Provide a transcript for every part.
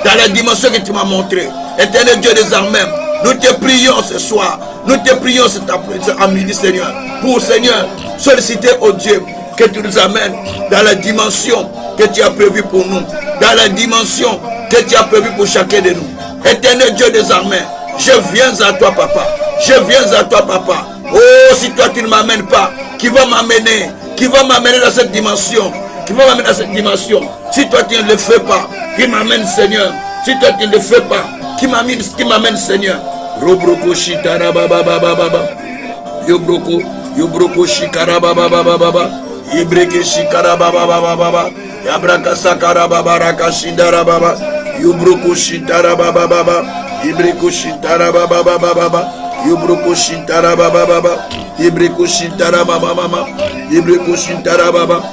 dans la dimension que tu m'as montrée. Éternel Dieu des armées, nous te prions ce soir, nous te prions cet après-midi, Seigneur, pour, Seigneur, solliciter au Dieu que tu nous amènes dans la dimension que tu as prévue pour nous, dans la dimension que tu as prévue pour chacun de nous. Éternel Dieu des armées, je viens à toi, Papa. Je viens à toi, Papa. Oh, si toi tu ne m'amènes pas, qui va m'amener dans cette dimension, qui va m'amener dans cette dimension. Si toi tu ne le fais pas, qui m'amène, Seigneur. Si toi tu ne le fais pas, qui m'amène, Seigneur. Robroko shitara baba baba baba. Yobroko shikara baba baba baba. Ibreke shikara baba baba baba. Yabraka sakara baba raka shindara baba. Yobroko shitara baba baba. Ibreko shitara baba baba baba. Yobroko shitara baba baba. Ibreko shitara baba mama. Ibreko shitara baba.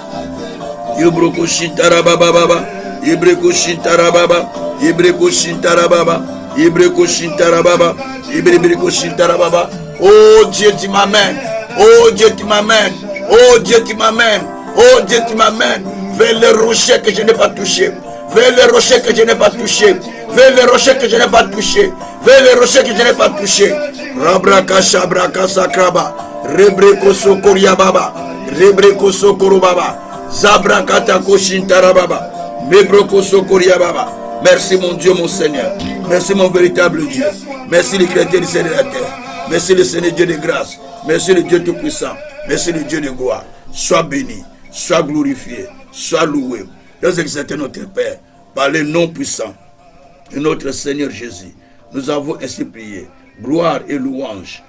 Yobroko shitara baba baba. Ibreko shitara baba. Ibreko shitara baba. Ibreko shitara baba. Ibreko shitara baba. Oh Dieu, tu m'amènes. Oh Dieu, tu m'amènes. Oh Dieu, tu m'amènes. Oh Dieu, tu m'amènes vers le rocher que je n'ai pas touché. Vers le rocher que je n'ai pas touché. Vers le rocher que je n'ai pas touché. Vers le rocher que je n'ai pas touché. Rabraka shabraka sakraba. Rebreko sokoria baba. Rebreko sokoro baba. Zabraka tako shintara baba. Mebroko sokoria baba. Merci mon Dieu, mon Seigneur. Merci mon véritable Dieu. Merci le chrétien du Seigneur de la terre. Merci le Seigneur Dieu de grâce. Merci le Dieu tout-puissant. Merci le Dieu de gloire. Sois béni, sois glorifié, sois loué. Dans exalter notre Père, par le nom puissant de notre Seigneur Jésus. Nous avons ainsi prié. Gloire et louange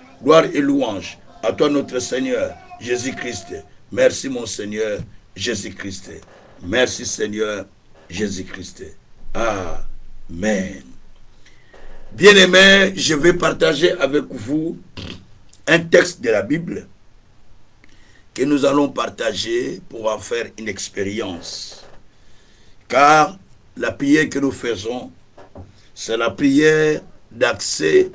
à toi notre Seigneur Jésus-Christ. Merci mon Seigneur Jésus-Christ. Merci Seigneur Jésus-Christ. Amen. Bien-aimés, je vais partager avec vous un texte de la Bible que nous allons partager pour en faire une expérience. Car la prière que nous faisons, c'est la prière d'accès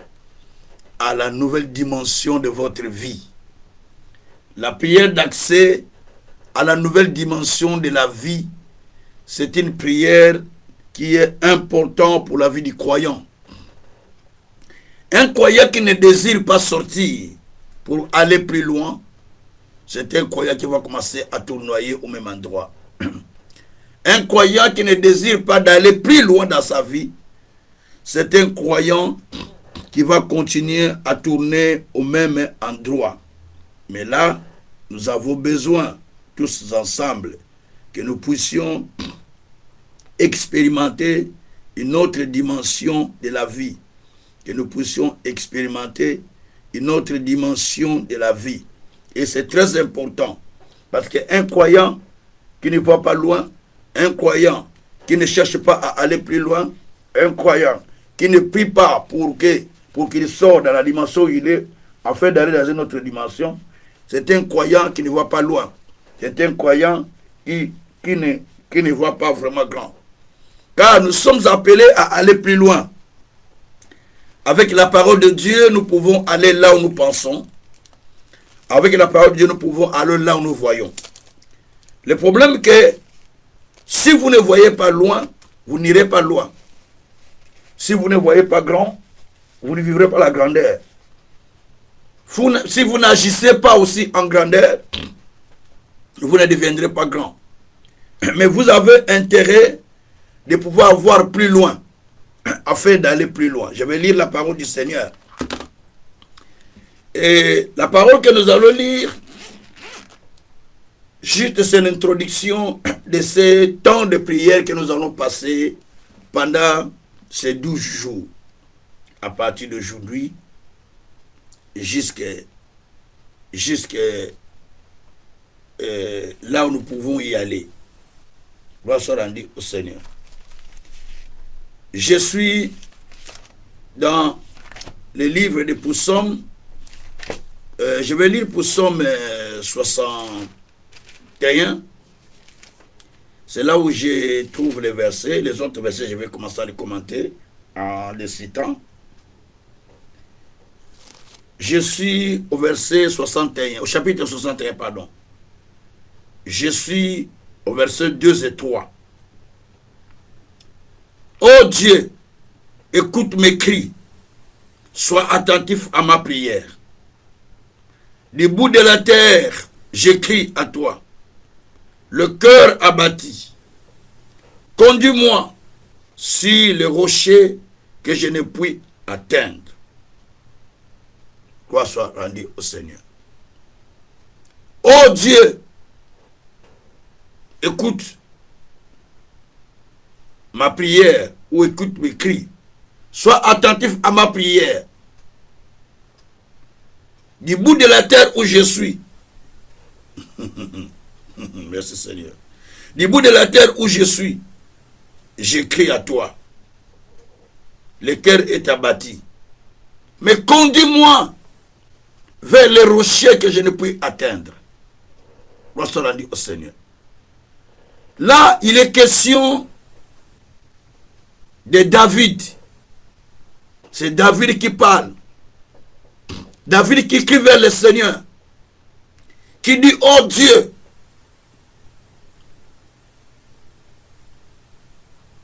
à la nouvelle dimension de votre vie. La prière d'accès à la nouvelle dimension de la vie, c'est une prière qui est importante pour la vie du croyant. Un croyant qui ne désire pas sortir pour aller plus loin, c'est un croyant qui va commencer à tournoyer au même endroit. Un croyant qui ne désire pas d'aller plus loin dans sa vie, c'est un croyant qui va continuer à tourner au même endroit. Mais là, nous avons besoin, tous ensemble, que nous puissions expérimenter une autre dimension de la vie. Que nous puissions expérimenter une autre dimension de la vie. Et c'est très important. Parce qu'un croyant qui ne va pas loin, un croyant qui ne cherche pas à aller plus loin, un croyant qui ne prie pas pour qu'il sorte dans la dimension où il est, afin d'aller dans une autre dimension, c'est un croyant qui ne va pas loin. C'est un croyant qui ne voit pas vraiment grand. Car nous sommes appelés à aller plus loin. Avec la parole de Dieu, nous pouvons aller là où nous pensons. Avec la parole de Dieu, nous pouvons aller là où nous voyons. Le problème est que si vous ne voyez pas loin, vous n'irez pas loin. Si vous ne voyez pas grand, vous ne vivrez pas la grandeur. Si vous n'agissez pas aussi en grandeur, vous ne deviendrez pas grand. Mais vous avez intérêt de pouvoir voir plus loin, afin d'aller plus loin. Je vais lire la parole du Seigneur. Et la parole que nous allons lire, juste c'est l'introduction de ces temps de prière que nous allons passer pendant ces 12 jours. À partir d'aujourd'hui, jusqu'à là où nous pouvons y aller. Gloire soit rendue au Seigneur. Je suis dans le livre de Psaume. Je vais lire Psaume 61. C'est là où je trouve les versets. Les autres versets, je vais commencer à les commenter en les citant. Je suis au verset 61, au chapitre 61, pardon. Je suis au verset 2 et 3. Ô Dieu, écoute mes cris. Sois attentif à ma prière. Du bout de la terre, j'écris à toi. Le cœur abattu. Conduis-moi sur le rocher que je ne puis atteindre. Gloire soit rendue au Seigneur. Ô Dieu, écoute ma prière ou écoute mes cris. Sois attentif à ma prière. Du bout de la terre où je suis. Merci Seigneur. Du bout de la terre où je suis, j'écris à toi. Le cœur est abattu. Mais conduis-moi vers les rochers que je ne puis atteindre. Gloire soit rendue au Seigneur. Là, il est question de David. C'est David qui parle. David qui crie vers le Seigneur. Qui dit, oh Dieu,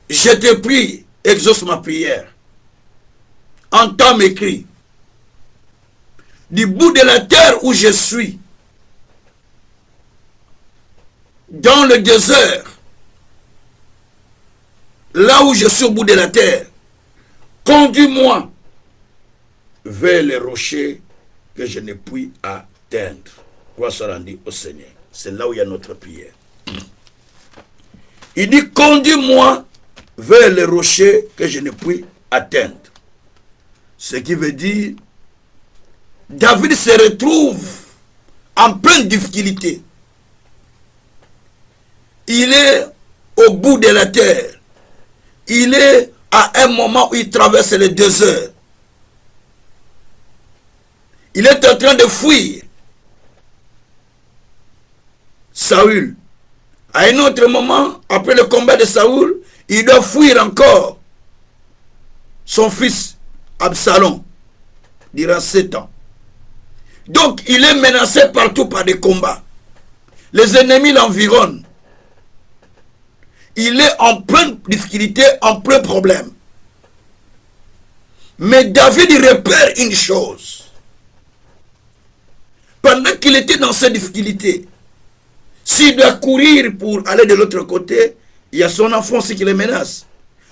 je te prie, exauce ma prière. Entends mes cris. Du bout de la terre où je suis, dans le désert, là où je suis au bout de la terre, conduis-moi vers les rochers que je ne puis atteindre. Gloire soit rendue au Seigneur. C'est là où il y a notre prière. Il dit, conduis-moi vers les rochers que je ne puis atteindre. Ce qui veut dire, David se retrouve en pleine difficulté. Il est au bout de la terre. Il est à un moment où il traverse le désert. Il est en train de fuir Saül. À un autre moment, après le combat de Saül, il doit fuir encore son fils Absalom durant 7 ans. Donc, il est menacé partout par des combats. Les ennemis l'environnent. Il est en pleine difficulté, en plein problème. Mais David il repère une chose. Pendant qu'il était dans cette difficulté, s'il doit courir pour aller de l'autre côté, il y a son enfant aussi qui le menace.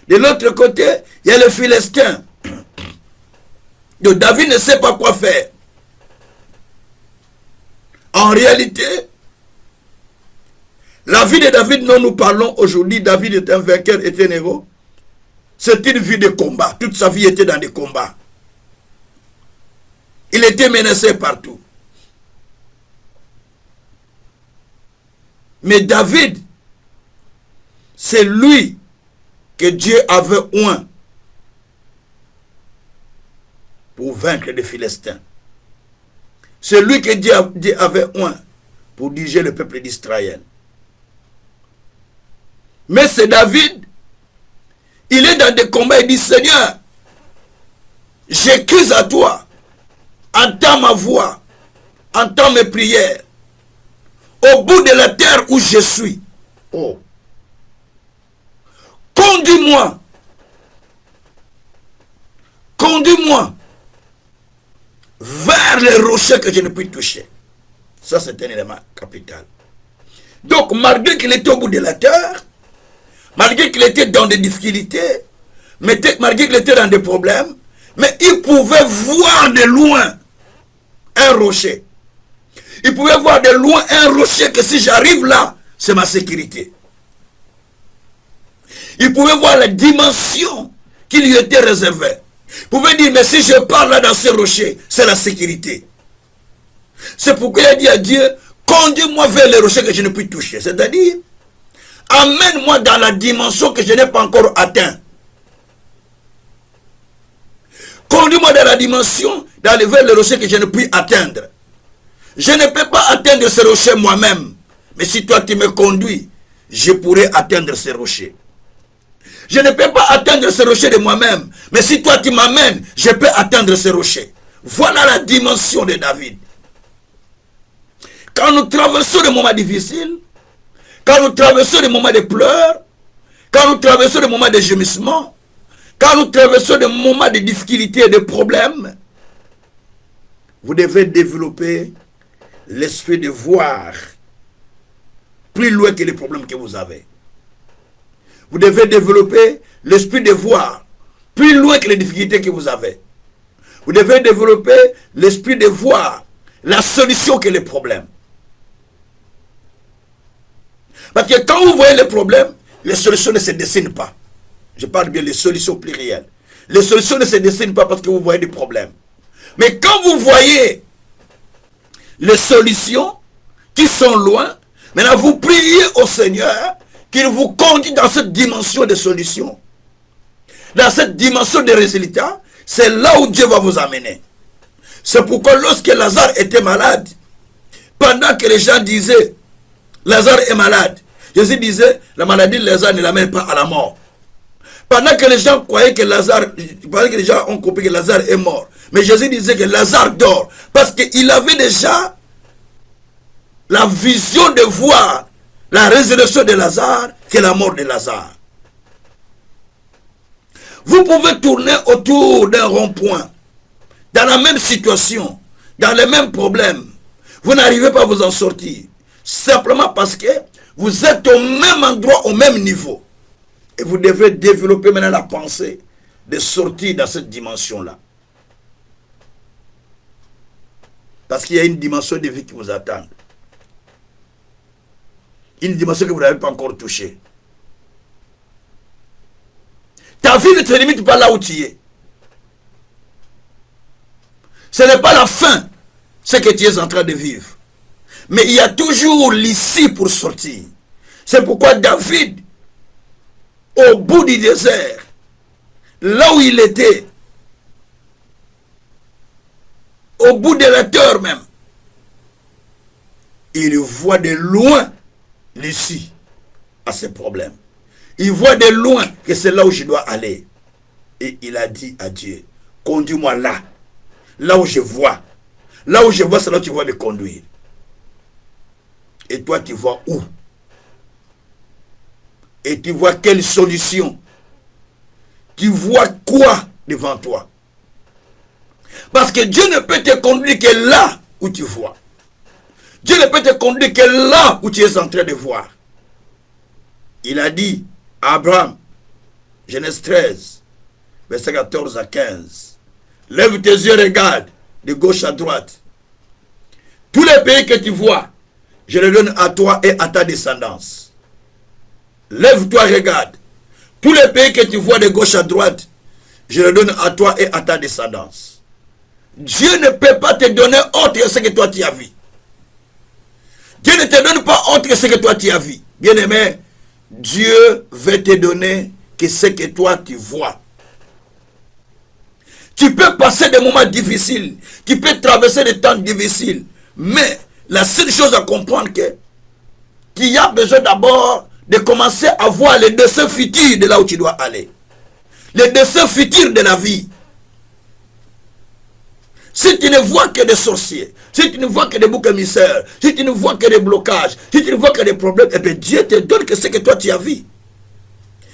De l'autre côté, il y a le Philistin. Donc David ne sait pas quoi faire. En réalité, la vie de David dont nous parlons aujourd'hui, David est un vainqueur, est un héros. C'est une vie de combat. Toute sa vie était dans des combats. Il était menacé partout. Mais David, c'est lui que Dieu avait oint pour vaincre les Philistins. C'est lui que Dieu avait oint pour diriger le peuple d'Israël. Mais c'est David, il est dans des combats, il dit, Seigneur, j'écris à toi, entends ma voix, entends mes prières. Au bout de la terre où je suis, oh, conduis-moi vers les rochers que je ne puis toucher. Ça, c'est un élément capital. Donc, malgré qu'il était au bout de la terre, malgré qu'il était dans des difficultés, malgré qu'il était dans des problèmes, mais il pouvait voir de loin un rocher. Il pouvait voir de loin un rocher que si j'arrive là, c'est ma sécurité. Il pouvait voir la dimension qui lui était réservée. Il pouvait dire, mais si je pars là dans ce rocher, c'est la sécurité. C'est pourquoi il a dit à Dieu, conduis-moi vers les rochers que je ne puis toucher. C'est-à-dire, amène-moi dans la dimension que je n'ai pas encore atteint. Conduis-moi dans la dimension, d'aller vers les rochers que je ne puis atteindre. Je ne peux pas atteindre ce rocher moi-même. Mais si toi tu me conduis, je pourrai atteindre ce rocher. Je ne peux pas atteindre ce rocher de moi-même. Mais si toi tu m'amènes, je peux atteindre ce rocher. Voilà la dimension de David. Quand nous traversons des moments difficiles, quand nous traversons des moments de pleurs, quand nous traversons des moments de gémissement, Quand nous traversons des moments de difficultés et de problèmes, vous devez développer l'esprit de voir plus loin que les problèmes que vous avez. Vous devez développer l'esprit de voir plus loin que les difficultés que vous avez. Vous devez développer l'esprit de voir la solution que les problèmes. Parce que quand vous voyez les problèmes, les solutions ne se dessinent pas. Je parle bien des solutions plurielles. Les solutions ne se dessinent pas parce que vous voyez des problèmes. Mais quand vous voyez les solutions qui sont loin, maintenant vous priez au Seigneur qu'il vous conduise dans cette dimension de solutions. Dans cette dimension de résultats, c'est là où Dieu va vous amener. C'est pourquoi lorsque Lazare était malade, pendant que les gens disaient Lazare est malade, Jésus disait la maladie de Lazare ne l'amène pas à la mort. Pendant que les gens croyaient que Lazare, pendant que les gens ont compris que Lazare est mort, mais Jésus disait que Lazare dort parce qu'il avait déjà la vision de voir la résurrection de Lazare que la mort de Lazare. Vous pouvez tourner autour d'un rond-point, dans la même situation, dans les mêmes problèmes. Vous n'arrivez pas à vous en sortir. Simplement parce que vous êtes au même endroit, au même niveau. Et vous devez développer maintenant la pensée de sortir dans cette dimension-là. Parce qu'il y a une dimension de vie qui vous attend. Une dimension que vous n'avez pas encore touchée. Ta vie ne te limite pas là où tu es. Ce n'est pas la fin, ce que tu es en train de vivre. Mais il y a toujours l'issue pour sortir. C'est pourquoi David, au bout du désert, là où il était, au bout de la terre même, il voit de loin l'issue à ses problèmes. Il voit de loin que c'est là où je dois aller. Et il a dit à Dieu, conduis-moi là, là où je vois. Là où je vois, c'est là où tu vas me conduire. Et toi, tu vois où? Et tu vois quelle solution? Tu vois quoi devant toi? Parce que Dieu ne peut te conduire que là où tu vois. Dieu ne peut te conduire que là où tu es en train de voir. Il a dit à Abraham, Genèse 13, verset 14 à 15, lève tes yeux, regarde de gauche à droite. Tous les pays que tu vois, je les donne à toi et à ta descendance. Lève-toi, regarde. Tous les pays que tu vois de gauche à droite, je les donne à toi et à ta descendance. Dieu ne peut pas te donner autre que ce que toi tu as vu. Dieu ne te donne pas autre que ce que toi tu as vu. Bien-aimé, Dieu veut te donner que ce que toi tu vois. Tu peux passer des moments difficiles, tu peux traverser des temps difficiles, mais la seule chose à comprendre que qu'il y a besoin d'abord de commencer à voir les dessins futurs de là où tu dois aller. Les dessins futurs de la vie. Si tu ne vois que des sorciers, si tu ne vois que des boucs émissaires, si tu ne vois que des blocages, si tu ne vois que des problèmes, eh bien Dieu te donne que ce que toi tu as vu.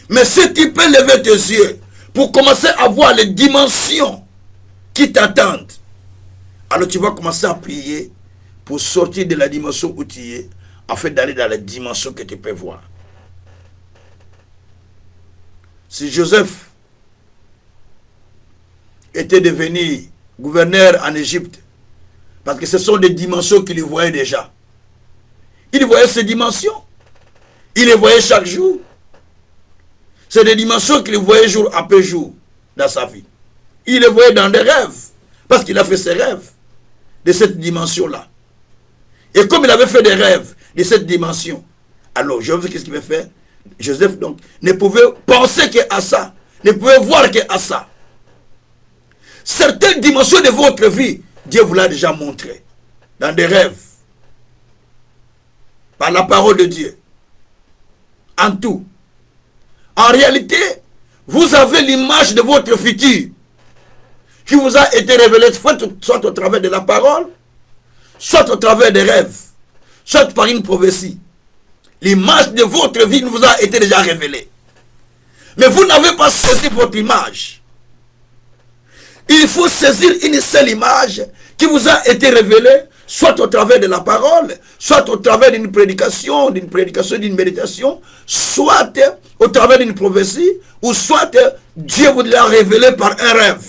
Mais si tu peux lever tes yeux pour commencer à voir les dimensions qui t'attendent, alors tu vas commencer à prier pour sortir de la dimension où tu es, afin d'aller dans la dimension que tu peux voir. Si Joseph était devenu gouverneur en Égypte, parce que ce sont des dimensions qu'il voyait déjà. Il voyait ces dimensions. Il les voyait chaque jour. C'est des dimensions qu'il voyait jour après jour dans sa vie. Il les voyait dans des rêves, parce qu'il a fait ses rêves de cette dimension-là. Et comme il avait fait des rêves de cette dimension, alors Joseph, qu'est-ce qu'il veut faire? Joseph, donc, ne pouvait penser qu'à ça, ne pouvait voir qu'à ça. Certaines dimensions de votre vie, Dieu vous l'a déjà montré dans des rêves, par la parole de Dieu. En tout. En réalité, vous avez l'image de votre futur qui vous a été révélée soit au travers de la parole, soit au travers des rêves, soit par une prophétie. L'image de votre vie vous a été déjà révélée. Mais vous n'avez pas saisi votre image. Il faut saisir une seule image qui vous a été révélée, soit au travers de la parole, soit au travers d'une prédication, d'une méditation, soit au travers d'une prophétie, ou soit Dieu vous l'a révélé par un rêve,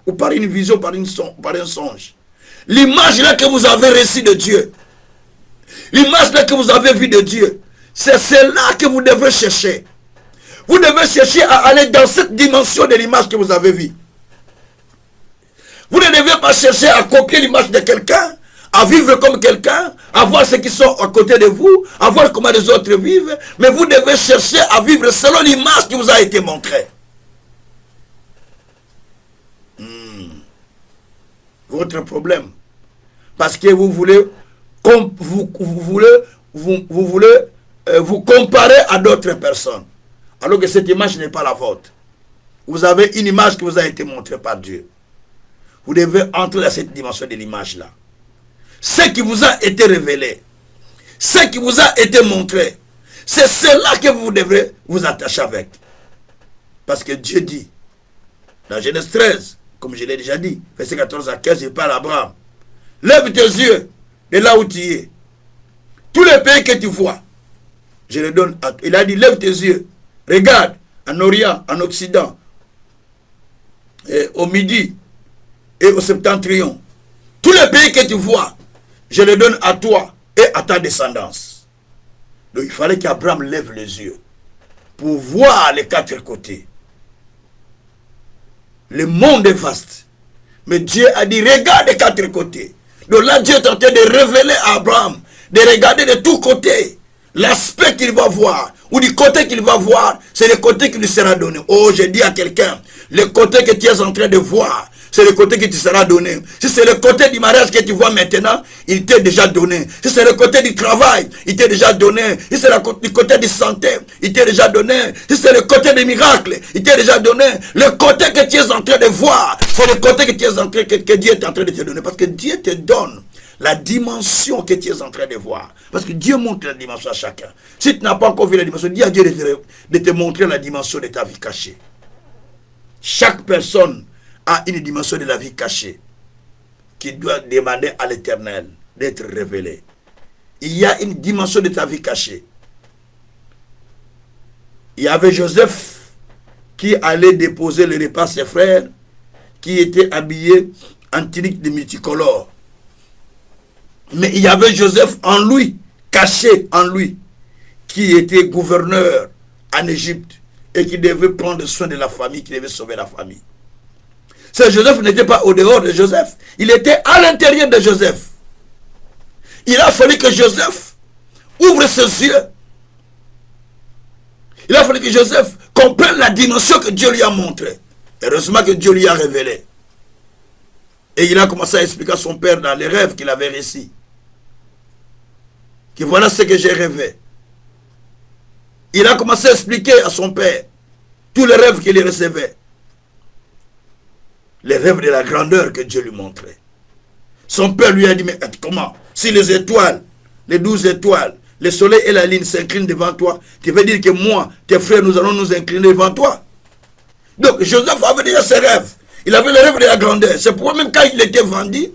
ou par une vision, par un songe. L'image là que vous avez reçue de Dieu, l'image là que vous avez vue de Dieu, c'est celle-là que vous devez chercher. Vous devez chercher à aller dans cette dimension de l'image que vous avez vue. Vous ne devez pas chercher à copier l'image de quelqu'un, à vivre comme quelqu'un, à voir ceux qui sont à côté de vous, à voir comment les autres vivent, mais vous devez chercher à vivre selon l'image qui vous a été montrée. Votre problème, parce que vous voulez vous comparer à d'autres personnes, alors que cette image n'est pas la vôtre. Vous avez une image qui vous a été montrée par Dieu. Vous devez entrer dans cette dimension de l'image-là. Ce qui vous a été révélé, ce qui vous a été montré, c'est cela que vous devez vous attacher avec. Parce que Dieu dit, dans Genèse 13, comme je l'ai déjà dit, verset 14 à 15, il parle à Abraham. Lève tes yeux de là où tu es. Tous les pays que tu vois, je les donne à toi. Il a dit, lève tes yeux. Regarde, en Orient, en Occident, et au Midi et au Septentrion. Tous les pays que tu vois, je les donne à toi et à ta descendance. Donc il fallait qu'Abraham lève les yeux pour voir les quatre côtés. Le monde est vaste. Mais Dieu a dit, regarde les quatre côtés. Donc là, Dieu est en train de révéler à Abraham, de regarder de tous côtés l'aspect qu'il va voir, ou du côté qu'il va voir, c'est le côté qui lui sera donné. Oh, j'ai dit à quelqu'un, le côté que tu es en train de voir, c'est le côté qui te sera donné. Si c'est le côté du mariage que tu vois maintenant, il t'est déjà donné. Si c'est le côté du travail, il t'est déjà donné. Si c'est le côté de santé, il t'est déjà donné. Si c'est le côté des miracles, il t'est déjà donné. Le côté que tu es en train de voir, c'est le côté que, tu es en train, que Dieu est en train de te donner. Parce que Dieu te donne la dimension que tu es en train de voir. Parce que Dieu montre la dimension à chacun. Si tu n'as pas encore vu la dimension, dis à Dieu de te montrer la dimension de ta vie cachée. Chaque personne a une dimension de la vie cachée qui doit demander à l'Éternel d'être révélée. Il y a une dimension de ta vie cachée. Il y avait Joseph qui allait déposer le repas à ses frères qui étaient habillés en tunique de multicolores. Mais il y avait Joseph en lui, caché en lui, qui était gouverneur en Égypte et qui devait prendre soin de la famille, qui devait sauver la famille. Ce Joseph n'était pas au dehors de Joseph, il était à l'intérieur de Joseph. Il a fallu que Joseph ouvre ses yeux. Il a fallu que Joseph comprenne la dimension que Dieu lui a montrée. Heureusement que Dieu lui a révélé. Et il a commencé à expliquer à son père dans les rêves qu'il avait récits. Que voilà ce que j'ai rêvé. Il a commencé à expliquer à son père tous les rêves qu'il recevait. Les rêves de la grandeur que Dieu lui montrait. Son père lui a dit, mais comment? Si les étoiles, les 12 étoiles, le soleil et la lune s'inclinent devant toi, tu veux dire que moi, tes frères, nous allons nous incliner devant toi? Donc Joseph avait déjà ses rêves. Il avait le rêve de la grandeur. C'est pourquoi même quand il était vendu,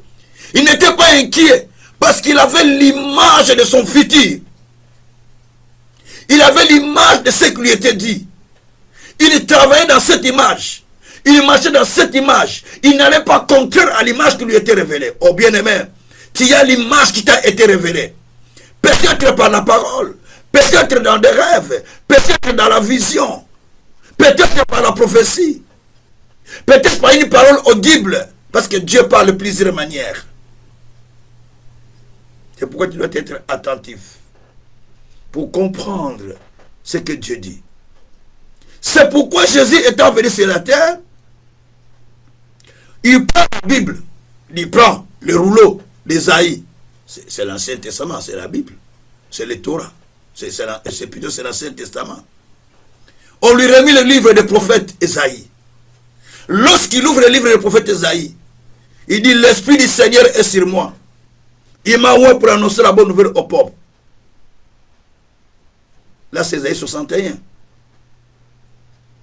il n'était pas inquiet. Parce qu'il avait l'image de son futur. Il avait l'image de ce qui lui était dit. Il travaillait dans cette image. Il marchait dans cette image. Il n'allait pas contraire à l'image qui lui était révélée. Oh bien-aimé, tu as l'image qui t'a été révélée. Peut-être par la parole, peut-être dans des rêves, peut-être dans la vision, peut-être par la prophétie, peut-être par une parole audible, parce que Dieu parle de plusieurs manières. C'est pourquoi tu dois être attentif pour comprendre ce que Dieu dit. C'est pourquoi Jésus étant venu sur la terre, il prend la Bible, il prend le rouleau d'Ésaïe. C'est l'Ancien Testament, c'est la Bible, c'est le Torah, c'est plutôt l'Ancien Testament. On lui remet le livre des prophètes Ésaïe. Lorsqu'il ouvre le livre des prophètes Ésaïe, il dit, l'Esprit du Seigneur est sur moi. Il m'a envoyé pour annoncer la bonne nouvelle au peuple. Là, c'est Ésaïe 61.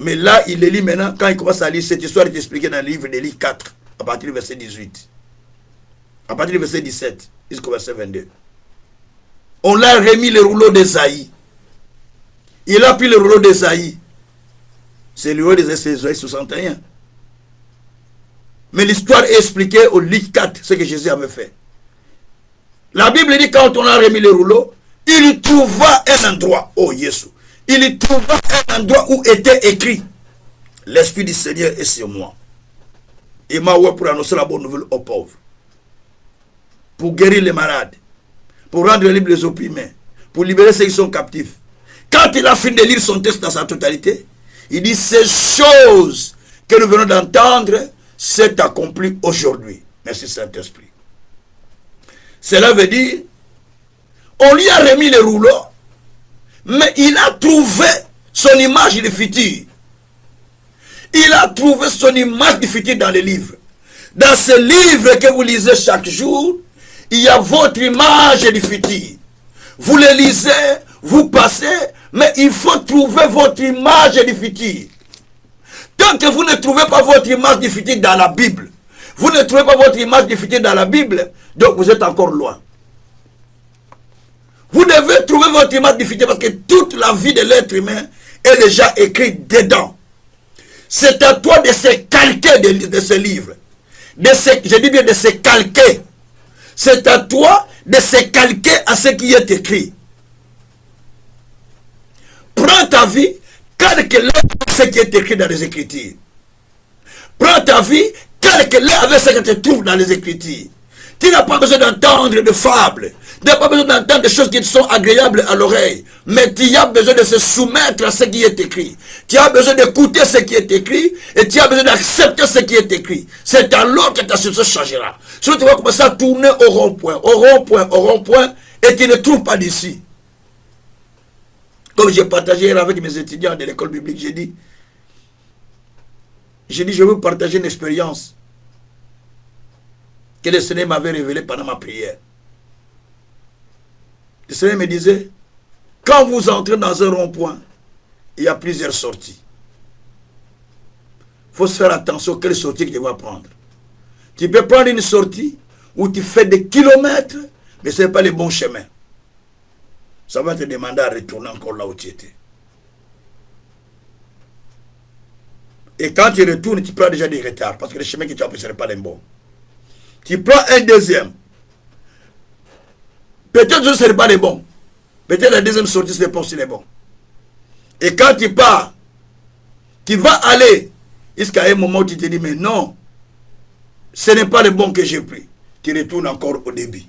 Mais là, il les lit maintenant. Quand il commence à lire, cette histoire est expliquée dans le livre d'Élie 4, à partir du verset 18. À partir du verset 17, jusqu'au verset 22. On l'a remis le rouleau d'Ésaïe. Il a pris le rouleau d'Ésaïe. C'est le rouleau d'Ésaïe 61. Mais l'histoire est expliquée au livre 4, ce que Jésus avait fait. La Bible dit quand on a remis le rouleau, il trouva un endroit, oh Jésus, il trouva un endroit où était écrit, l'Esprit du Seigneur est sur moi. Il m'a ouvert pour annoncer la bonne nouvelle aux pauvres, pour guérir les malades, pour rendre libres les opprimés, pour libérer ceux qui sont captifs. Quand il a fini de lire son texte dans sa totalité, il dit, ces choses que nous venons d'entendre, c'est accompli aujourd'hui. Merci Saint-Esprit. Cela veut dire, on lui a remis le rouleau, mais il a trouvé son image du futur. Il a trouvé son image du futur dans les livres. Dans ce livre que vous lisez chaque jour, il y a votre image du futur. Vous le lisez, vous passez, mais il faut trouver votre image du futur. Tant que vous ne trouvez pas votre image du futur dans la Bible, vous ne trouvez pas votre image du futur dans la Bible, donc vous êtes encore loin. Vous devez trouver votre image du futur parce que toute la vie de l'être humain est déjà écrite dedans. C'est à toi de se calquer de ce livre. Je dis bien de se calquer. C'est à toi de se calquer à ce qui est écrit. Prends ta vie, calque-la avec ce qui est écrit dans les Écritures. Prends ta vie, calque-la avec ce que tu trouves dans les Écritures. Tu n'as pas besoin d'entendre de fables. Tu n'as pas besoin d'entendre des choses qui sont agréables à l'oreille. Mais tu as besoin de se soumettre à ce qui est écrit. Tu as besoin d'écouter ce qui est écrit. Et tu as besoin d'accepter ce qui est écrit. C'est alors que ta situation changera. Sinon tu vas commencer à tourner au rond-point. Au rond-point, au rond-point. Et tu ne trouves pas d'ici. Comme j'ai partagé hier avec mes étudiants de l'école biblique, j'ai dit, je vais vous partager une expérience que le Seigneur m'avait révélée pendant ma prière. Le Seigneur me disait, quand vous entrez dans un rond-point, il y a plusieurs sorties. Il faut se faire attention à quelle sortie que tu vas prendre. Tu peux prendre une sortie où tu fais des kilomètres, mais ce n'est pas le bon chemin. Ça va te demander à retourner encore là où tu étais. Et quand tu retournes, tu prends déjà des retards, parce que le chemin que tu as pris, ce n'est pas le bon. Tu prends un deuxième. Peut-être que ce n'est pas le bon. Peut-être la deuxième sortie, ce n'est pas aussi le bon. Et quand tu pars, tu vas aller jusqu'à un moment où tu te dis, mais non, ce n'est pas le bon que j'ai pris. Tu retournes encore au début.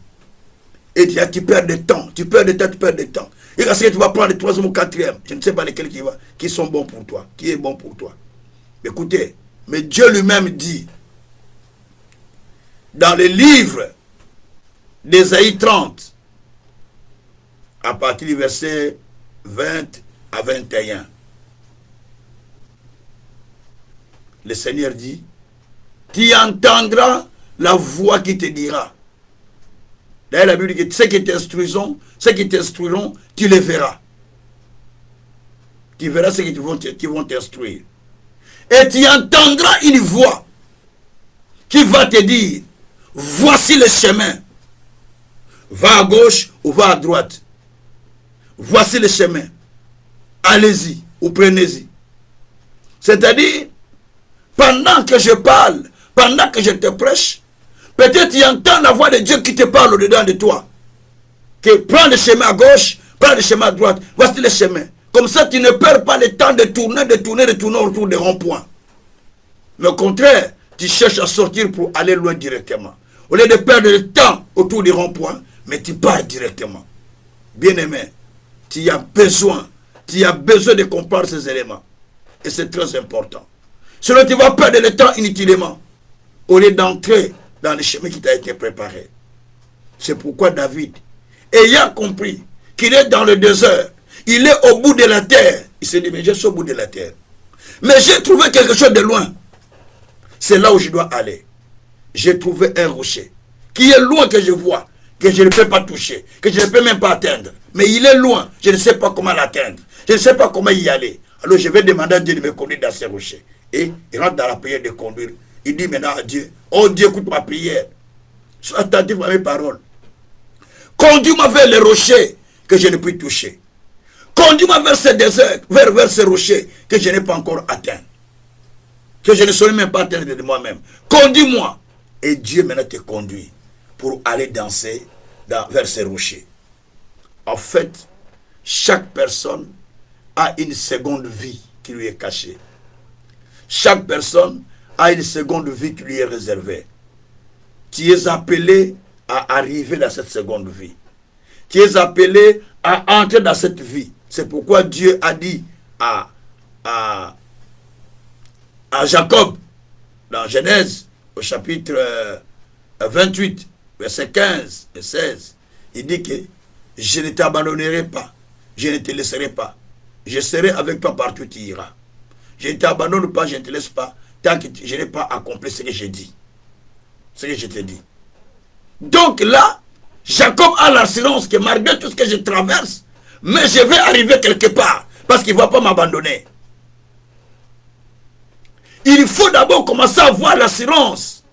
Et tu perds du temps, tu perds du temps. Et parce que tu vas prendre le troisième ou quatrième, je ne sais pas lesquels qui sont bons pour toi, qui est bon pour toi. Écoutez, mais Dieu lui-même dit, dans le livre d'Ésaïe 30, à partir du verset 20 à 21, le Seigneur dit, tu entendras la voix qui te dira. D'ailleurs, la Bible dit que ceux qui t'instruiront, tu les verras. Tu verras ceux qui vont t'instruire. Et tu entendras une voix qui va te dire, voici le chemin. Va à gauche ou va à droite. Voici le chemin. Allez-y ou prenez-y. C'est-à-dire, pendant que je parle, pendant que je te prêche, peut-être tu entends la voix de Dieu qui te parle au-dedans de toi. Que prends le chemin à gauche, prends le chemin à droite. Voici le chemin. Comme ça, tu ne perds pas le temps de tourner autour des ronds-points. Mais au contraire, tu cherches à sortir pour aller loin directement. Au lieu de perdre le temps autour des ronds-points, mais tu pars directement. Bien-aimé, tu as besoin de comprendre ces éléments. Et c'est très important. Sinon, tu vas perdre le temps inutilement. Au lieu d'entrer dans le chemin qui t'a été préparé. C'est pourquoi David, ayant compris qu'il est dans le désert, il est au bout de la terre. Il s'est dit, mais je suis au bout de la terre. Mais j'ai trouvé quelque chose de loin. C'est là où je dois aller. J'ai trouvé un rocher qui est loin que je vois, que je ne peux pas toucher, que je ne peux même pas atteindre. Mais il est loin, je ne sais pas comment l'atteindre. Je ne sais pas comment y aller. Alors je vais demander à Dieu de me conduire dans ces rochers. Et il rentre dans la prière de conduire. Il dit maintenant à Dieu, oh Dieu, écoute ma prière. Sois attentif à mes paroles. Conduis-moi vers les rochers que je ne puis toucher. Conduis-moi vers ces déserts, vers ces rochers que je n'ai pas encore atteints. Que je ne saurais même pas atteindre de moi-même. Conduis-moi. Et Dieu maintenant te conduit pour aller danser vers ces rochers. En fait, chaque personne a une seconde vie qui lui est cachée. Chaque personne a une seconde vie qui lui est réservée. Tu es appelé à arriver dans cette seconde vie. Tu es appelé à entrer dans cette vie. C'est pourquoi Dieu a dit à Jacob, dans Genèse, au chapitre 28, verset 15 et 16, il dit que je ne t'abandonnerai pas, je ne te laisserai pas, je serai avec toi partout où tu iras. Je ne t'abandonne pas, je ne te laisse pas, tant que je n'ai pas accompli ce que j'ai dit, ce que je t'ai dit. Donc là, Jacob a l'assurance que malgré tout ce que je traverse, mais je vais arriver quelque part, parce qu'il ne va pas m'abandonner. Il faut d'abord commencer à avoir l'assurance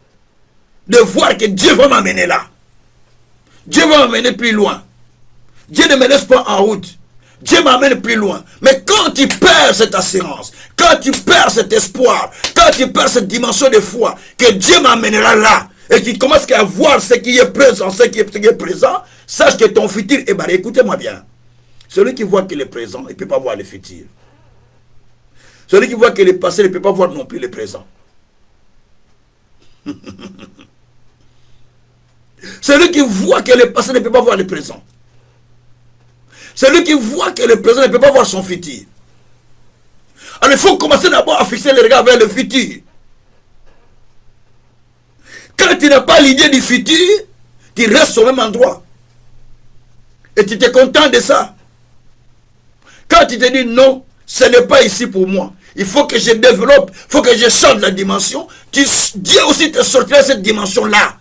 de voir que Dieu va m'amener là. Dieu va m'amener plus loin. Dieu ne me laisse pas en route. Dieu m'amène plus loin. Mais quand tu perds cette assurance, quand tu perds cet espoir, quand tu perds cette dimension de foi, que Dieu m'amènera là, et tu commences à voir ce qui est présent, ce qui est présent, sache que ton futur est barré. Écoutez-moi bien. Celui qui voit qu'il est présent, il ne peut pas voir le futur. Celui qui voit que le passé ne peut pas voir non plus le présent. Celui qui voit que le passé ne peut pas voir le présent. Celui qui voit que le présent ne peut pas voir son futur. Alors il faut commencer d'abord à fixer le regard vers le futur. Quand tu n'as pas l'idée du futur, tu restes au même endroit. Et tu te contentes de ça. Quand tu te dis non, ce n'est pas ici pour moi. Il faut que je développe, il faut que je change la dimension. Dieu aussi te sortira cette dimension-là.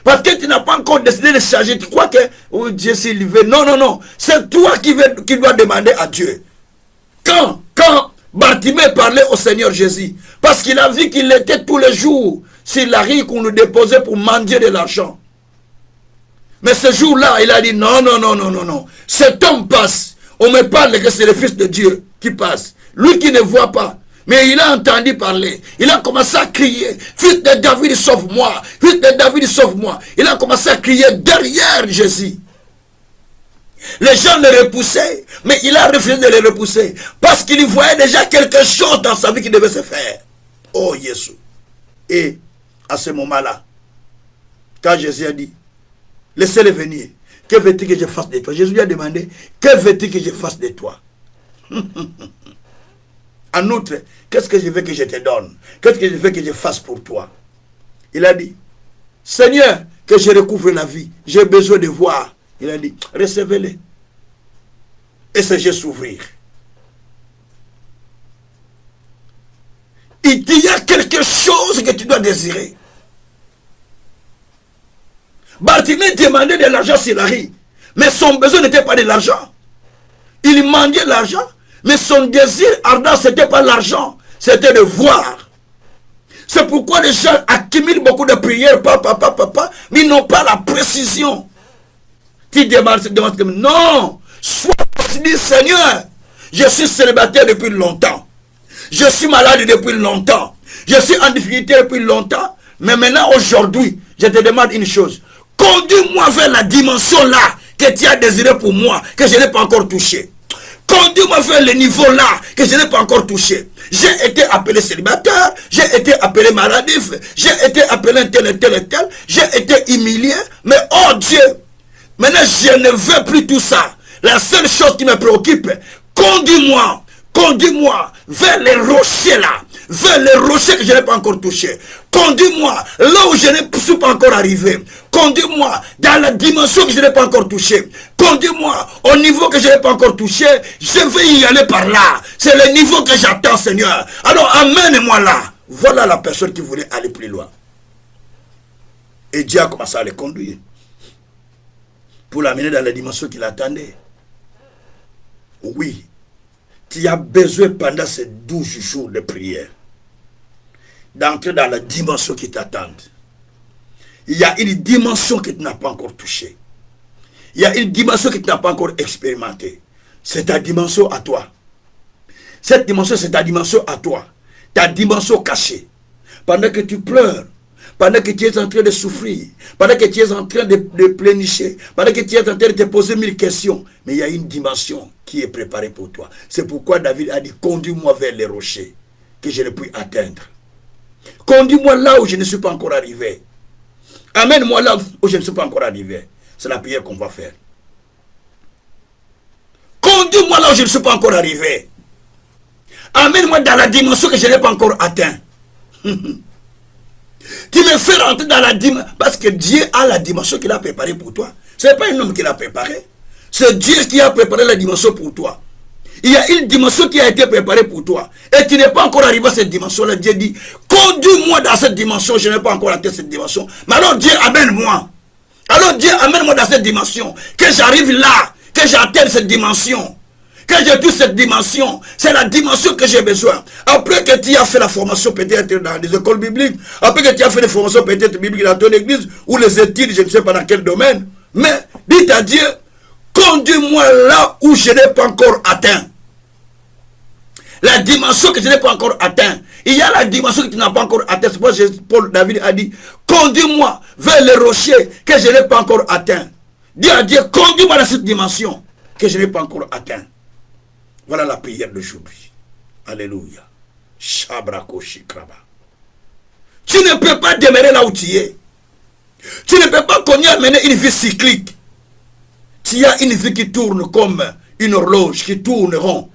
Parce que tu n'as pas encore décidé de changer. Tu crois que oh, Dieu s'est levé. Non, non, non. C'est toi qui dois demander à Dieu. Quand Bartimée parlait au Seigneur Jésus, parce qu'il a vu qu'il était tous les jours sur la rue qu'on nous déposait pour mendier de l'argent. Mais ce jour-là, il a dit non, non, non, non, non, non. Cet homme passe. On me parle que c'est le Fils de Dieu qui passe. Lui qui ne voit pas. Mais il a entendu parler. Il a commencé à crier. Fils de David, sauve-moi. Fils de David, sauve-moi. Il a commencé à crier derrière Jésus. Les gens le repoussaient. Mais il a refusé de les repousser. Parce qu'il voyait déjà quelque chose dans sa vie qui devait se faire. Oh Jésus. Et à ce moment-là, quand Jésus a dit, laissez-le venir. Que veux-tu que je fasse de toi? Jésus lui a demandé, que veux-tu que je fasse de toi? En outre, qu'est-ce que je veux que je te donne? Qu'est-ce que je veux que je fasse pour toi? Il a dit, Seigneur, que je recouvre la vie. J'ai besoin de voir. Il a dit, recevez-le. Et ses yeux s'ouvrir. Il y a quelque chose que tu dois désirer. Bartimée demandait de l'argent sur la rue. Mais son besoin n'était pas de l'argent. Il mendiait l'argent. Mais son désir ardent, ce n'était pas l'argent. C'était de voir. C'est pourquoi les gens accumulent beaucoup de prières. Mais ils n'ont pas la précision. Tu demandes, non. Soit tu dis, Seigneur, je suis célibataire depuis longtemps. Je suis malade depuis longtemps. Je suis en difficulté depuis longtemps. Mais maintenant, aujourd'hui, je te demande une chose. Conduis-moi vers la dimension là que tu as désiré pour moi, que je n'ai pas encore touché. Conduis-moi vers le niveau là que je n'ai pas encore touché. J'ai été appelé célibataire, j'ai été appelé maladif, j'ai été appelé tel et tel et tel, j'ai été humilié, mais oh Dieu, maintenant je ne veux plus tout ça. La seule chose qui me préoccupe, conduis-moi vers les rochers là, vers les rochers que je n'ai pas encore touchés. Conduis-moi là où je ne suis pas encore arrivé. Conduis-moi dans la dimension que je n'ai pas encore touchée. Conduis-moi au niveau que je n'ai pas encore touché. Je vais y aller par là. C'est le niveau que j'attends, Seigneur. Alors amène-moi là. Voilà la personne qui voulait aller plus loin. Et Dieu a commencé à le conduire pour l'amener dans la dimension qu'il attendait. Oui. Tu as besoin pendant ces 12 jours de prière d'entrer dans la dimension qui t'attend. Il y a une dimension que tu n'as pas encore touchée. Il y a une dimension que tu n'as pas encore expérimentée. C'est ta dimension à toi. Cette dimension, c'est ta dimension à toi. Ta dimension cachée. Pendant que tu pleures, pendant que tu es en train de souffrir, pendant que tu es en train de plénicher, pendant que tu es en train de te poser 1000 questions, mais il y a une dimension qui est préparée pour toi. C'est pourquoi David a dit, conduis-moi vers les rochers que je ne puis atteindre. Conduis-moi là où je ne suis pas encore arrivé. Amène-moi là où je ne suis pas encore arrivé. C'est la prière qu'on va faire. Conduis-moi là où je ne suis pas encore arrivé. Amène-moi dans la dimension que je n'ai pas encore atteint. Tu me fais rentrer dans la dimension. Parce que Dieu a la dimension qu'il a préparée pour toi. Ce n'est pas un homme qui l'a préparé. C'est Dieu qui a préparé la dimension pour toi. Il y a une dimension qui a été préparée pour toi. Et tu n'es pas encore arrivé à cette dimension-là. Dieu dit, conduis-moi dans cette dimension. Je n'ai pas encore atteint cette dimension. Mais alors Dieu, amène-moi. Alors Dieu, amène-moi dans cette dimension. Que j'arrive là. Que j'atteigne cette dimension. Que je touche cette dimension. C'est la dimension que j'ai besoin. Après que tu as fait la formation peut-être dans les écoles bibliques. Après que tu as fait les formations peut-être bibliques dans ton église. Ou les études, je ne sais pas dans quel domaine. Mais, dites à Dieu, conduis-moi là où je n'ai pas encore atteint. La dimension que je n'ai pas encore atteint. Il y a la dimension que tu n'as pas encore atteint. C'est pour ça que Paul David a dit, conduis-moi vers les rochers que je n'ai pas encore atteint. Dis à Dieu, conduis-moi dans cette dimension que je n'ai pas encore atteint. Voilà la prière d'aujourd'hui. Alléluia. Shabrako shikraba. Tu ne peux pas demeurer là où tu es. Tu ne peux pas mener une vie cyclique. Tu as une vie qui tourne comme une horloge, qui tourne rond.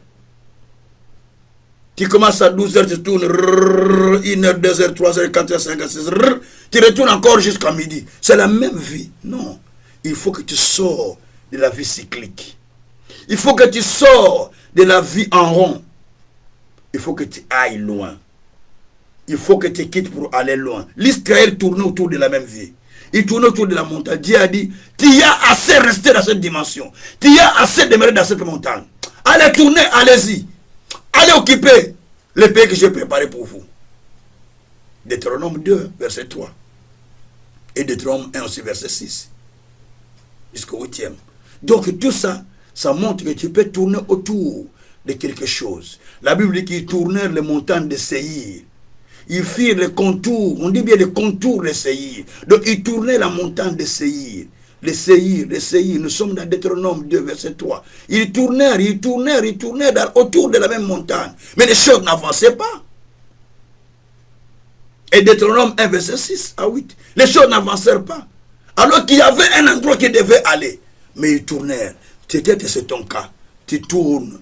Tu commences à 12h, tu tournes 1h, 2h, 3h, 4h, 5h, 6h. Tu retournes encore jusqu'à midi. C'est la même vie. Non. Il faut que tu sors de la vie cyclique. Il faut que tu sors de la vie en rond. Il faut que tu ailles loin. Il faut que tu quittes pour aller loin. L'Israël tourne autour de la même vie. Il tourne autour de la montagne. Dieu a dit, tu y as assez resté dans cette dimension. Tu y as assez demeuré dans cette montagne. Allez tourner, allez-y. Allez occuper le pays que j'ai préparé pour vous. Deutéronome 2, verset 3. Et Deutéronome 1 aussi, verset 6. Jusqu'au 8e. Donc tout ça, ça montre que tu peux tourner autour de quelque chose. La Bible dit qu'ils tournèrent les montagnes de Séhir. Ils firent les contours, on dit bien les contours de Séhir. Donc ils tournaient la montagne de Séhir. Les Séhir, nous sommes dans Deutéronome 2, verset 3. Ils tournèrent autour de la même montagne. Mais les choses n'avançaient pas. Et Deutéronome 1, verset 6 à 8. Les choses n'avancèrent pas. Alors qu'il y avait un endroit qui devait aller. Mais ils tournèrent. Peut-être c'est ton cas. Tu tournes,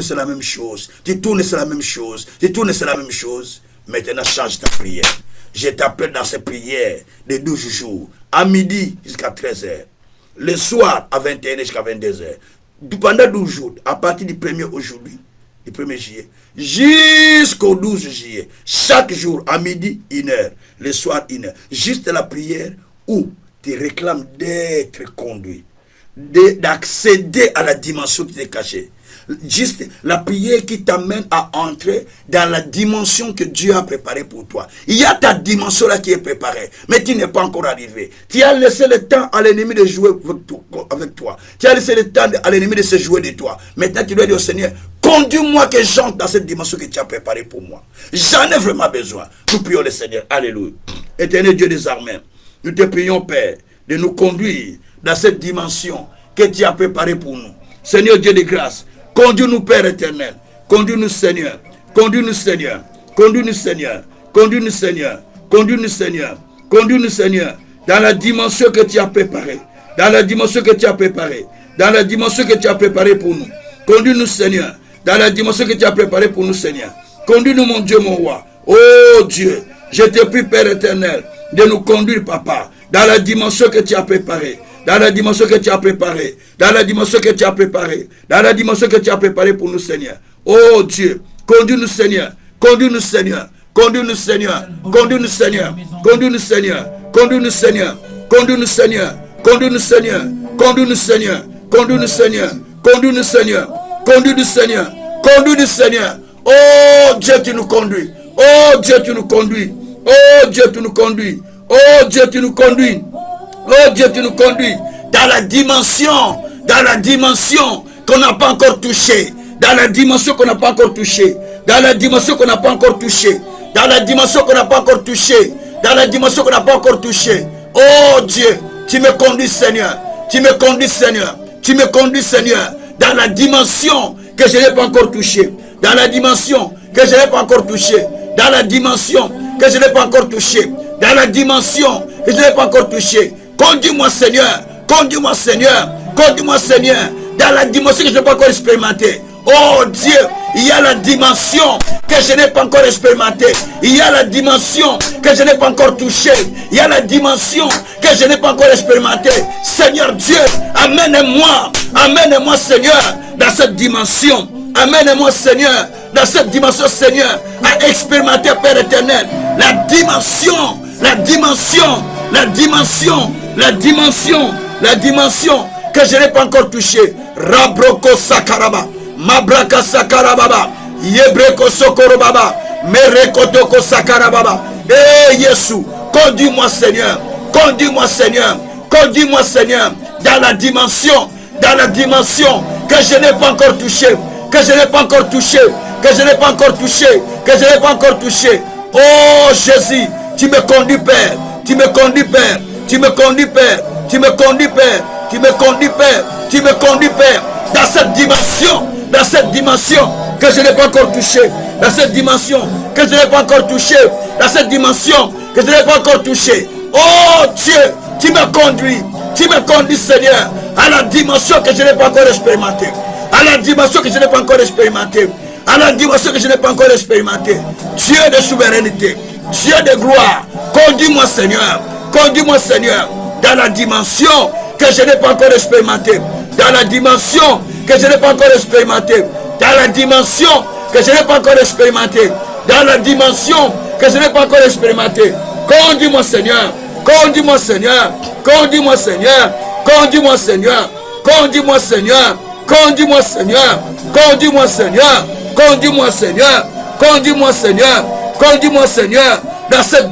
c'est la même chose. Tu tournes, c'est la même chose. Tu tournes, c'est la même chose. Maintenant, change ta prière. Je t'appelle dans ces prières de 12 jours. À midi jusqu'à 13h. Le soir à 21h jusqu'à 22h. Pendant 12 jours. À partir du 1er aujourd'hui. Du 1er juillet. Jusqu'au 12 juillet. Chaque jour à midi, 1h. Le soir, 1h. Juste la prière où tu réclames d'être conduit. D'accéder à la dimension qui t'est cachée. Juste la prière qui t'amène à entrer dans la dimension que Dieu a préparée pour toi. Il y a ta dimension là qui est préparée, mais tu n'es pas encore arrivé. Tu as laissé le temps à l'ennemi de jouer avec toi. Tu as laissé le temps à l'ennemi de se jouer de toi. Maintenant tu dois dire au Seigneur, conduis-moi que j'entre dans cette dimension que tu as préparée pour moi. J'en ai vraiment besoin. Nous prions le Seigneur. Alléluia. Éternel Dieu des armées, nous te prions Père de nous conduire dans cette dimension que tu as préparée pour nous. Seigneur Dieu de grâce, conduis-nous Père éternel, conduis-nous Seigneur, conduis-nous Seigneur, conduis-nous Seigneur, conduis-nous Seigneur, conduis-nous Seigneur, conduis-nous Seigneur, dans la dimension que tu as préparée, dans la dimension que tu as préparée, dans la dimension que tu as préparée pour nous. Conduis-nous Seigneur, dans la dimension que tu as préparée pour nous Seigneur. Conduis-nous mon Dieu, mon roi. Oh Dieu, je te prie Père éternel de nous conduire Papa, dans la dimension que tu as préparée. Dans la dimension que tu as préparée, dans la dimension que tu as préparée, dans la dimension que tu as préparée pour nous, Seigneur. Oh Dieu, conduis-nous, Seigneur, conduis-nous, Seigneur, conduis-nous, Seigneur, conduis-nous, Seigneur, conduis-nous, Seigneur, conduis-nous, Seigneur, conduis-nous, Seigneur, conduis-nous, Seigneur, conduis-nous, Seigneur, conduis-nous, Seigneur, conduis-nous, Seigneur, conduis-nous, Seigneur, Conduis-nous, Seigneur. Oh Dieu, tu nous conduis. Oh Dieu, tu nous conduis. Oh Dieu, tu nous conduis. Oh Dieu, tu nous conduis. Oh Dieu, tu nous conduis dans la dimension qu'on n'a pas encore touchée. Dans la dimension qu'on n'a pas encore touchée. Dans la dimension qu'on n'a pas encore touchée. Dans la dimension qu'on n'a pas encore touchée. Dans la dimension qu'on n'a pas encore touchée. Oh Dieu, tu me conduis, Seigneur. Tu me conduis, Seigneur. Tu me conduis, Seigneur. Dans la dimension que je n'ai pas encore touchée. Dans la dimension que je n'ai pas encore touchée. Dans la dimension que je n'ai pas encore touchée. Dans la dimension que je n'ai pas encore touchée. Conduis-moi, Seigneur. Conduis-moi, Seigneur. Conduis-moi, Seigneur. Dans la dimension que je n'ai pas encore expérimentée. Oh Dieu, il y a la dimension que je n'ai pas encore expérimentée. Il y a la dimension que je n'ai pas encore touchée. Il y a la dimension que je n'ai pas encore expérimentée. Seigneur Dieu, amène-moi. Amène-moi, Seigneur, dans cette dimension. Amène-moi, Seigneur, dans cette dimension, Seigneur, à expérimenter, Père éternel, la dimension que je n'ai pas encore touchée. Rabroko Sakaraba. Mabraka Sakarababa, Yebreko Sokorobaba, Merekotoko Sakarababa. Eh Jésus, conduis-moi Seigneur, conduis-moi Seigneur, conduis-moi Seigneur, dans la dimension que je n'ai pas encore touché, que je n'ai pas encore touché, que je n'ai pas encore touché, que je n'ai pas encore touché. Oh Jésus, tu me conduis Père, tu me conduis Père, tu me conduis Père, tu me conduis Père, tu me conduis Père, tu me conduis Père, dans cette dimension que je n'ai pas encore touché, dans cette dimension que je n'ai pas encore touché, dans cette dimension que je n'ai pas encore touché. Oh Dieu, tu me conduis Seigneur, à la dimension que je n'ai pas encore expérimentée, à la dimension que je n'ai pas encore expérimentée, à la dimension que je n'ai pas encore expérimentée. Dieu de souveraineté, Dieu de gloire, conduis-moi Seigneur, dans la dimension que je n'ai pas encore expérimentée, dans la dimension que je n'ai pas encore expérimenté, dans la dimension que je n'ai pas encore expérimenté, dans la dimension que je n'ai pas encore expérimenté. Conduis-moi Seigneur, conduis-moi Seigneur, conduis-moi Seigneur, conduis-moi Seigneur, conduis-moi Seigneur, conduis-moi Seigneur, conduis-moi Seigneur, conduis-moi Seigneur, conduis-moi Seigneur, conduis-moi Seigneur, dans cette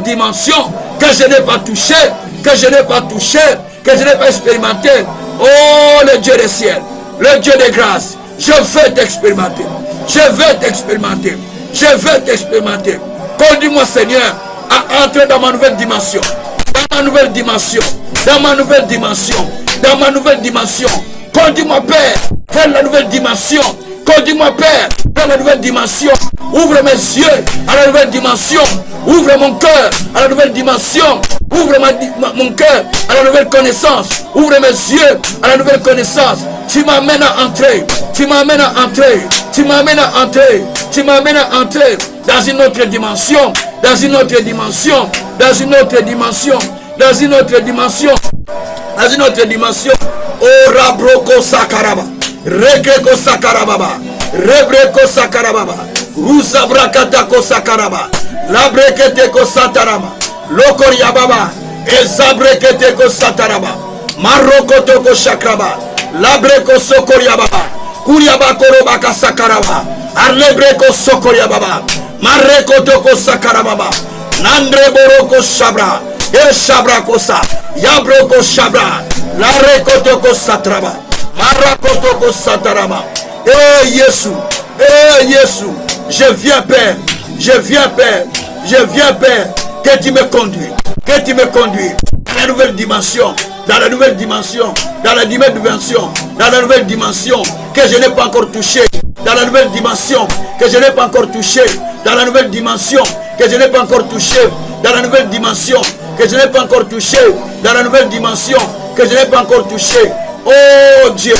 dimension que je n'ai pas touché, que je n'ai pas touché, que je n'ai pas expérimenté. Oh le Dieu des ciels, le Dieu des grâces, je veux t'expérimenter, je veux t'expérimenter, je veux t'expérimenter. Conduis-moi Seigneur à entrer dans ma nouvelle dimension, dans ma nouvelle dimension, dans ma nouvelle dimension, dans ma nouvelle dimension. Conduis-moi Père vers la nouvelle dimension. Conduis-moi Père vers la nouvelle dimension. Ouvre mes yeux à la nouvelle dimension. Ouvre mon cœur à la nouvelle dimension. Ouvre mon cœur à la nouvelle connaissance. Ouvre mes yeux à la nouvelle connaissance. Tu m'amènes à entrer. Tu m'amènes à entrer. Tu m'amènes à entrer. Tu m'amènes à entrer dans une autre dimension. Dans une autre dimension. Dans une autre dimension. Dans une autre dimension. Dans une autre dimension. Oh Rabroko Sakaraba. Rekreko Sakarababa. Rebreko Sakarababa. Rusabrakatako Sakaraba. Labreketeko Satarama. Lokoriababa. Ezabreketeko Sataraba. Marokotoko Shakraba. Labreko Sokoriababa. Kuriabakorobaka Sakaraba. Arlebreko Sokoriababa. Marekotoko Sakarababa. Nandre Boroko Shabra. Eshabrakosa. Yabroko Shabra. Larekotoko Satraba. Marakotoko Sataraba. Eh Jésus. Eh Jésus. Je viens Père. Je viens Père. Je viens Père. Que tu me conduis. Que tu me conduis. Dans la nouvelle dimension. Dans la nouvelle dimension. Dans la nouvelle dimension. Dans la nouvelle dimension. Que je n'ai pas encore touché. Dans la nouvelle dimension. Que je n'ai pas encore touché. Dans la nouvelle dimension. Que je n'ai pas encore touché. Dans la nouvelle dimension. Que je n'ai pas encore touché. Dans la nouvelle dimension. Que je n'ai pas encore touché. Oh Dieu.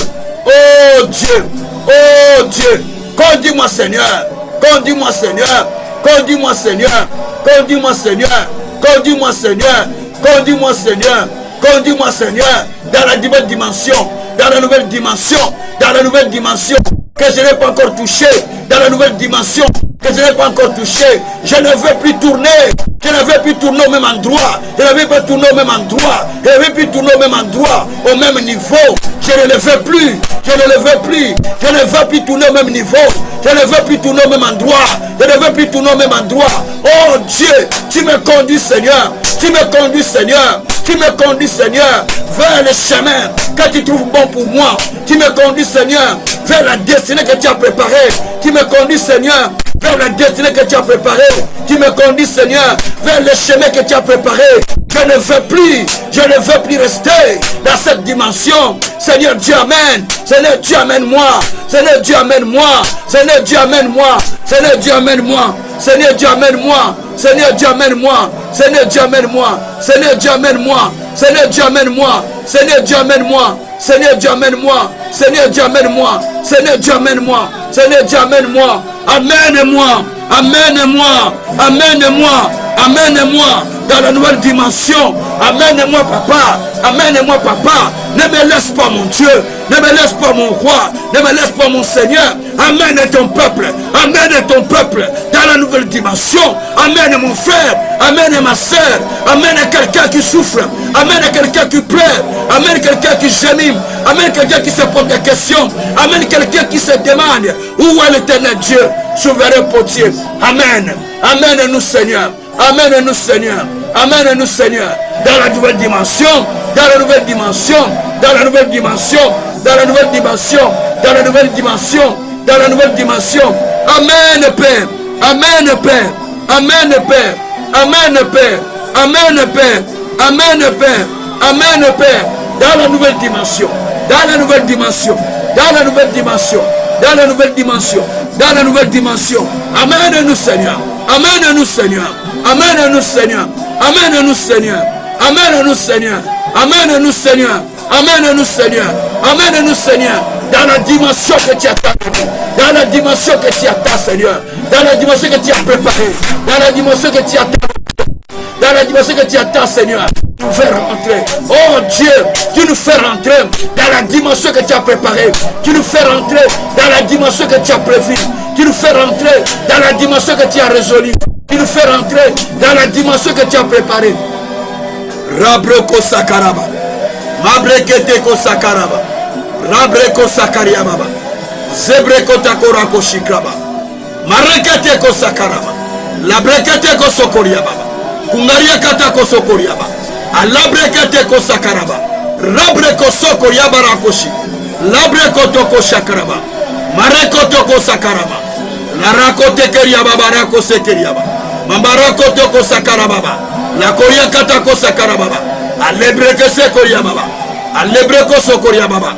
Oh Dieu. Oh Dieu. Conduis-moi Seigneur. Conduis-moi Seigneur. Conduis-moi Seigneur. Conduis-moi Seigneur. Conduis-moi Seigneur. Conduis-moi Seigneur. Conduis-moi Seigneur. Dans la nouvelle dimension. Dans la nouvelle dimension. Dans la nouvelle dimension. Que je n'ai pas encore touché. Dans la nouvelle dimension. que je n'ai pas encore touché. Je ne veux plus tourner. Je ne veux plus tourner au même endroit. Je ne veux plus tourner au même endroit. Je ne veux plus tourner au même endroit, au même niveau. Je ne le veux plus. Je ne le veux plus. Je ne veux plus tourner au même niveau. Je ne veux plus tourner au même endroit. Je ne veux plus tourner au même endroit. Oh Dieu, tu me conduis, Seigneur. Tu me conduis, Seigneur. Tu me conduis, Seigneur, vers le chemin que tu trouves bon pour moi. Tu me conduis, Seigneur, vers la destinée que tu as préparée. Tu me conduis, Seigneur, vers la destinée que tu as préparée. Tu me conduis, Seigneur, vers le chemin que tu as préparé. Je ne veux plus rester dans cette dimension. Seigneur Dieu, amène. Seigneur Dieu, amène-moi. Seigneur Dieu, amène-moi. Seigneur Dieu, amène-moi. Seigneur Dieu, amène-moi. Seigneur Dieu, amène-moi. Seigneur Dieu, amène-moi. Seigneur Dieu, amène-moi. Seigneur Dieu, amène-moi. Seigneur Dieu, amène-moi. Seigneur Dieu, amène-moi. Seigneur Dieu, amène-moi. Seigneur Dieu, amène-moi. Seigneur Dieu, amène-moi. Seigneur Dieu, amène-moi. Amène-moi. Amène-moi. Amène-moi. Amène-moi dans la nouvelle dimension. Amène-moi, papa. Amène-moi, papa. Ne me laisse pas, mon Dieu. Ne me laisse pas, mon roi. Ne me laisse pas, mon Seigneur. Amène ton peuple. Amène ton peuple dans la nouvelle dimension. Amène mon frère. Amène ma soeur. Amène quelqu'un qui souffre. Amène quelqu'un qui pleure. Amène quelqu'un qui gémit. Amène quelqu'un qui se pose des questions. Amène quelqu'un qui se demande où est l'éternel Dieu, souverain potier. Amen. Amène-nous, Seigneur. Amène-nous, Seigneur. Amène-nous, Seigneur, dans la nouvelle dimension, dans la nouvelle dimension, dans la nouvelle dimension, dans la nouvelle dimension, dans la nouvelle dimension, dans la nouvelle dimension. Amen, Père. Amen, Père. Amen, Père. Amen, Père. Amen, Père. Amen, Père. Amen, Père. Dans la nouvelle dimension, dans la nouvelle dimension, dans la nouvelle dimension, dans la nouvelle dimension, dans la nouvelle dimension. Amène-nous, Seigneur. Amène-nous, Seigneur. Amène-nous, Seigneur. Amène-nous, Seigneur. Amène-nous, Seigneur. Amène-nous, Seigneur. Amène-nous, Seigneur. Amène-nous, Seigneur. Dans la dimension que tu attends. Dans la dimension que tu attends, Seigneur. Dans la dimension que tu as préparée. Dans la dimension que tu attends. Dans la dimension que tu attends, Seigneur. Tu nous fais rentrer. Oh Dieu, tu nous fais rentrer dans la dimension que tu as préparée. Tu nous fais rentrer dans la dimension que tu as prévue. Tu nous fais rentrer dans la dimension que tu as résolue. Tu nous fais rentrer dans la dimension que tu as préparée. Rabreko sakaraba. Mabrekete ko sakaraba. Rabreko sakariaba. Zebreko takorako shikraba. Marekete ko sakaraba. Labrekete ko sokoriaba. Kungaria kata ko sokoriaba. Alabrekete ko sakaraba. Rabreko sokoriaba rakoshi. Labreko toko shakaraba. Mareko toko sakaraba. La rakote keriaba barako sekeriaba. Mambarako toko sakaraba. La koria kata ko sakaraba. Alebreke sekoriaba. Alebreko sokoriaba.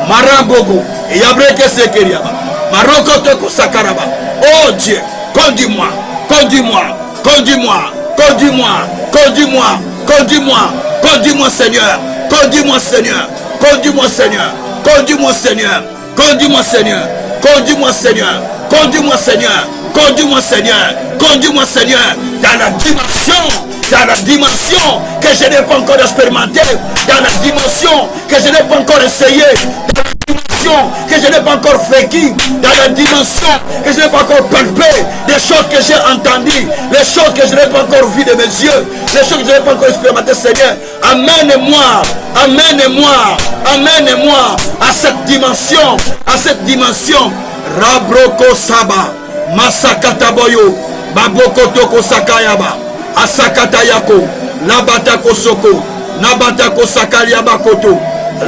Marambogo. Yabreke sekeriaba. Maroko toko sakaraba. Oh Dieu, conduis-moi, conduis-moi, conduis-moi, conduis-moi, conduis-moi, conduis-moi, conduis-moi Seigneur, conduis-moi Seigneur, conduis-moi Seigneur, conduis-moi Seigneur, conduis-moi Seigneur, conduis-moi Seigneur, conduis-moi Seigneur, conduis-moi Seigneur, conduis-moi Seigneur, dans la dimension que je n'ai pas encore expérimenté, dans la dimension que je n'ai pas encore essayé, dans la dimension que je n'ai pas encore vécu, dans la dimension que je n'ai pas encore palpé, des choses que j'ai entendues, les choses que je n'ai pas encore vues de mes yeux, les choses que je n'ai pas encore expérimentées, Seigneur. Amène-moi, amène-moi, amène-moi à cette dimension, Rabroko Saba, Masakata Boyo, Baboko Toko Sakayaba, Asakata Yako, Nabatako Soko, Nabatako Sakaliaba Koto,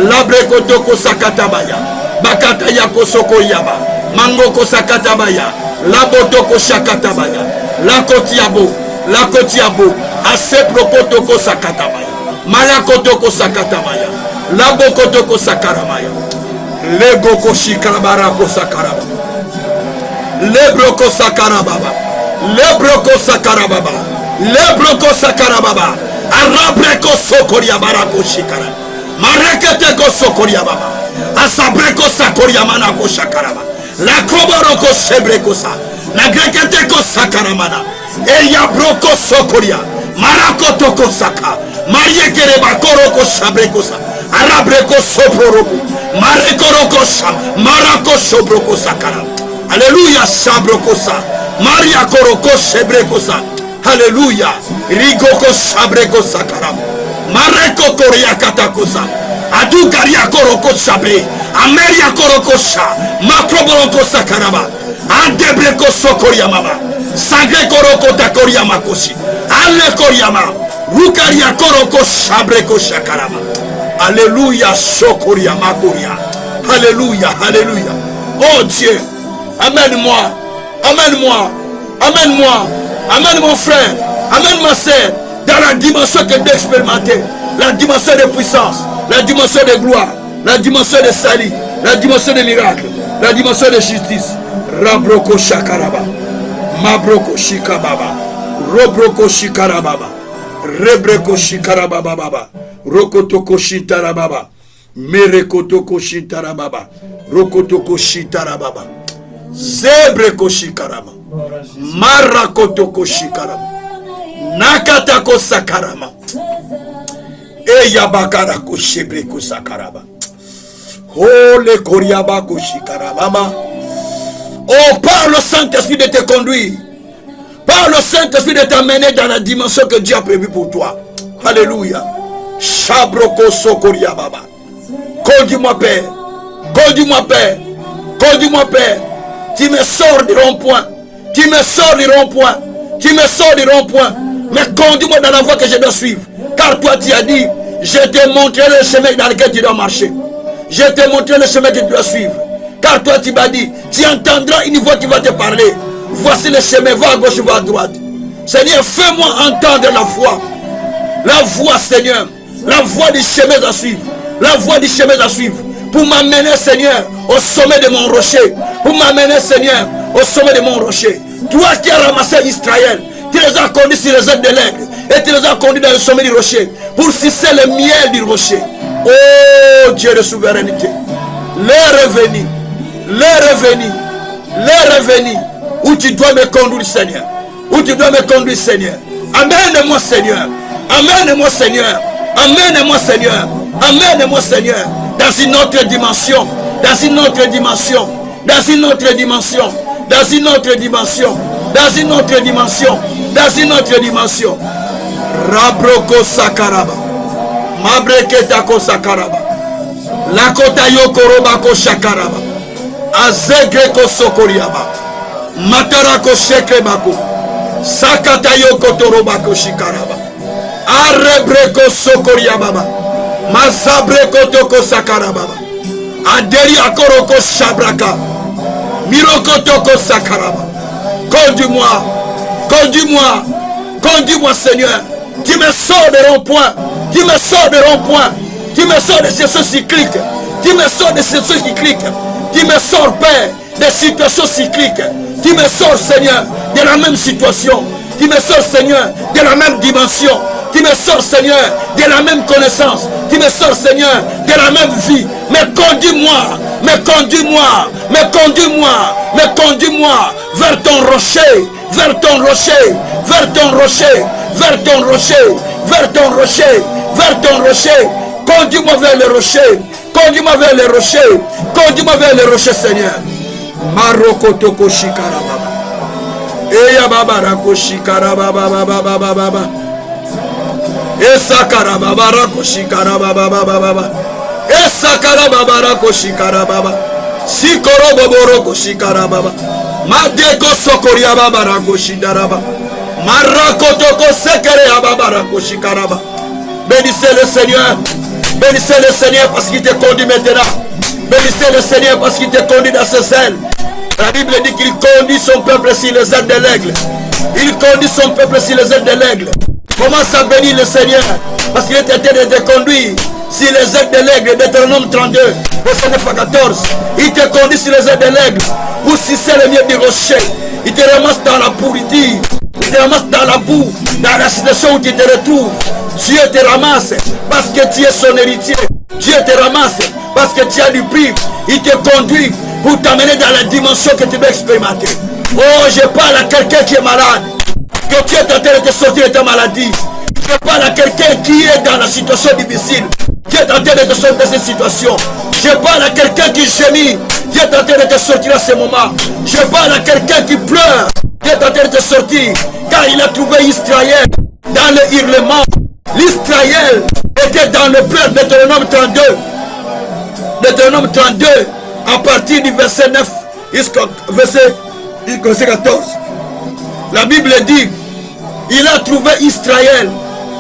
Labreko Toko Sakatabaya, Bakata Yako Soko Yaba, Mangoko Sakatabaya, Labotoko Shakatabaya, Lakotiabo, Aseproko Toko Sakatabaya, Malakotoko Sakatabaya, Labokotoko Sakaramaya, Legoko Shikarabarako Sakaraba, Lebroko Sakarababa, Lebroko Sakarababa, Lebroko Sakarababa, Arabreko Sokoria Barako Shikara, Mareketeko Sokoria Baba, Asabreko Sakoria Manako Shakaraba, La Koboroko Sebrekosa, La Greketeko Sakaramana, Eya Broko Sokoria, Marakotoko Saka, Mariekere Bakoroko Sabrekosa, Arabreko Soproko, Marekoroko Sa, Marako Sobroko Sakara. Alléluia, Sabrokosa. Maria Koroko Shebrekosa. Alléluia. Rigoko Shabreko Sakaraba. Mareko Koria Katakosa. Adu Karia Koroko Shabre. Ameria Koroko Sha. Makroboroko Sakaraba. Adebreko Sokoria Mama. Sangre Koroko Takoria Makoshi. Ale Koriama. Rukaria Koroko Shabreko Shakaraba. Alléluia. Sokoria Makoria. Alléluia. Alléluia. Oh Dieu. Amène-moi. Amène-moi. Amène-moi. Amène mon frère. Amène ma soeur. Dans la dimension que tu as expérimentée. La dimension de puissance. La dimension de gloire. La dimension de salut. La dimension de miracle. La dimension de justice. Rabroko Shakaraba. Mabroko Shikababa. Robroko Shikarababa. Rebreko Shikarababa. Rokotoko Shitarababa. Merekotoko Shitarababa. Rokotoko Shitarababa. Zebreko Shikarama. Marakotoko Shikarama. Nakatako Sakarama. Eyabakarako Shebreko Sakaraba. Oh le Koriabako Shikarama. Oh, par le Saint-Esprit de te conduire. Par le Saint-Esprit de t'amener dans la dimension que Dieu a prévue pour toi. Alléluia. Shabroko Sokoria Baba. Conduis-moi, Père. Conduis-moi, Père. Conduis-moi, Père. Tu me sors du rond-point. Tu me sors du rond-point. Tu me sors du rond-point. Mais conduis-moi dans la voie que je dois suivre. Car toi, tu as dit, je te montrerai le chemin dans lequel tu dois marcher. Je te montrerai le chemin que tu dois suivre. Car toi, tu m'as dit, tu entendras une voix qui va te parler. Voici le chemin, va à gauche, va à droite. Seigneur, fais-moi entendre la voix. La voix, Seigneur. La voix du chemin à suivre. La voix du chemin à suivre. Pour m'amener, Seigneur, au sommet de mon rocher. Pour m'amener, Seigneur, au sommet de mon rocher. Toi qui as ramassé Israël, tu les as conduits sur les ailes de l'aigle. Et tu les as conduits dans le sommet du rocher. Pour sucer le miel du rocher. Oh Dieu de souveraineté. L'heure est venue. L'heure est venue. L'heure est venue. Où tu dois me conduire, Seigneur. Où tu dois me conduire, Seigneur. Amène-moi, Seigneur. Amène-moi, Seigneur. Amène-moi, Seigneur. Amène-moi, Seigneur. Dans une autre dimension. Dans une autre dimension. Dans une autre dimension. Dans une autre dimension. Dans une autre dimension. Dans une autre dimension. Rabroko Sakaraba. Mabreketako Sakaraba. Lakota Yokorobako Shakaraba. Azegreko Sokoriaba. Matarako Shekrebako. Sakatayo Kotorobako Shikaraba. Arebreko Sokoriababa. Mazabreko Toko Sakarababa. Aderi Akoroko Shabraka. Miroko Toko Sakaraba. Conduis-moi. Conduis-moi. Conduis-moi, Seigneur. Tu me sors de rond-point. Tu me sors de rond-point. Tu me sors de ces choses cycliques. Tu me sors de ces choses cycliques. Tu me sors, Père, des situations cycliques. Tu me sors, Seigneur, de la même situation. Tu me sors, Seigneur, de la même dimension. Tu me sors, Seigneur, de la même connaissance. Tu me sors, Seigneur, de la même vie. Mais conduis-moi, mais conduis-moi, mais conduis-moi, mais conduis-moi vers ton rocher, vers ton rocher, vers ton rocher, vers ton rocher, vers ton rocher, vers ton rocher. Conduis-moi vers le rocher. Conduis-moi vers le rocher. Conduis-moi vers le rocher, Seigneur. Maroko toko shikara baba. Eya baba rako shikara baba baba baba baba. Esakara baba rako shikara baba baba baba. Esakara baba rako shikara baba. Sikoro bobo rako shikara baba. Madeko sokoria baba rako shidara baba. Marako toko sekere baba rako shikara baba. Bénissez le Seigneur. Bénissez le Seigneur parce qu'il te conduit maintenant. Bénissez le Seigneur parce qu'il te conduit dans ses ailes. La Bible dit qu'il conduit son peuple sur les ailes de l'aigle. Il conduit son peuple sur les ailes de l'aigle. Commence à bénir le Seigneur parce qu'il est en train de te conduire sur les ailes de l'aigle. Deutéronome 32, verset 9 à 14. Il te conduit sur les ailes de l'aigle pour sucer le miel du rocher. Il te ramasse dans la pourriture. Il te ramasse dans la boue, dans la situation où tu te retrouves. Dieu te ramasse parce que tu es son héritier. Dieu te ramasse parce que tu as du prix. Il te conduit pour t'amener dans la dimension que tu dois expérimenter. Oh, je parle à quelqu'un qui est malade. Que Dieu est en train de te sortir de ta maladie. Je parle à quelqu'un qui est dans la situation difficile. Dieu est en train de te sortir de cette situation. Je parle à quelqu'un qui gémit. Dieu est en train de te sortir à ce moment. Je parle à quelqu'un qui pleure. Dieu sorti, car il a trouvé Israël dans le hurlement. L'Israël était dans le pleur. Deutéronome 32. Deutéronome 32, à partir du verset 9 jusqu'au verset 14. La Bible dit, il a trouvé Israël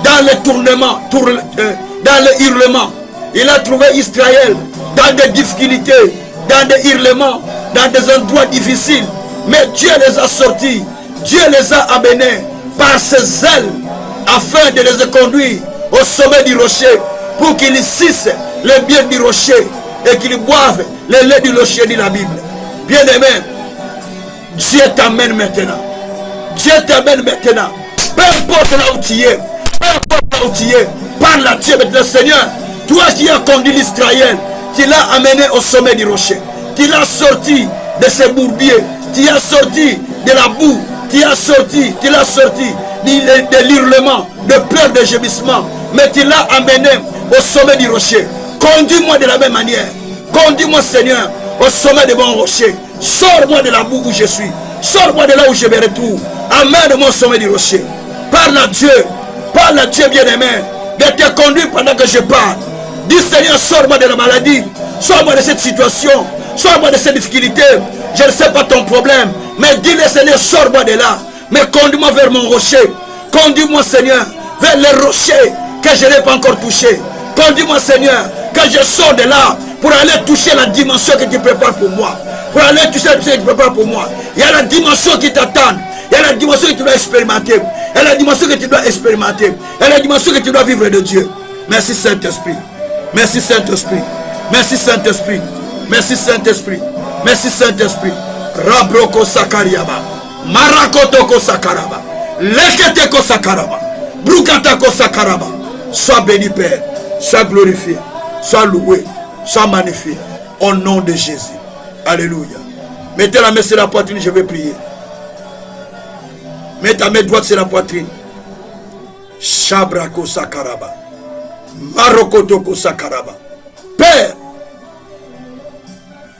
dans le tournement, dans le hurlement. Il a trouvé Israël dans des difficultés, dans des hurlements, dans des endroits difficiles. Mais Dieu les a sortis, Dieu les a amenés par ses ailes afin de les conduire au sommet du rocher pour qu'ils sucent le bien du rocher et qu'ils boivent le lait du rocher, dit la Bible. Bien-aimé, Dieu t'amène maintenant. Dieu t'amène maintenant. Peu importe là où tu es, peu importe là où tu es, parle à Dieu maintenant, Seigneur. Toi qui as conduit l'Israël, tu l'as amené au sommet du rocher. Tu l'as sorti de ses bourbiers, tu l'as sorti de la boue, tu l'as sorti de l'hurlement, de pleurs, de gémissements, mais tu l'as amené au sommet du rocher. Conduis-moi de la même manière. Conduis-moi, Seigneur, au sommet de mon rocher. Sors-moi de la boue où je suis. Sors-moi de là où je me retrouve. Amène-moi au sommet du rocher. Parle à Dieu bien-aimé, de te conduire pendant que je parle. Dis, Seigneur, sors-moi de la maladie. Sors-moi de cette situation. Sors-moi de cette difficulté. Je ne sais pas ton problème, mais dis-le, Seigneur, sors-moi de là. Mais conduis-moi vers mon rocher. Conduis-moi, Seigneur, vers le rocher que je n'ai pas encore touché. Conduis-moi, Seigneur, que je sors de là pour aller toucher la dimension que tu prépares pour moi. Pour aller toucher la dimension que tu prépares pour moi. Il y a la dimension qui t'attend. Il y a la dimension que tu dois expérimenter. Il y a la dimension que tu dois expérimenter. Il y a la dimension que tu dois vivre de Dieu. Merci Saint-Esprit. Merci Saint-Esprit. Merci Saint-Esprit. Merci Saint-Esprit. Merci Saint-Esprit. Rabroko Sakariaba. Marakotoko Sakaraba. Leketeko Sakaraba. Brukatako Sakaraba. Sois béni, Père. Sois glorifié. Sois loué. Sois magnifié. Au nom de Jésus. Alléluia. Mettez la main sur la poitrine, je vais prier. Mets ta main droite sur la poitrine. Shabrako Sakaraba. Marokotoko Sakaraba. Père,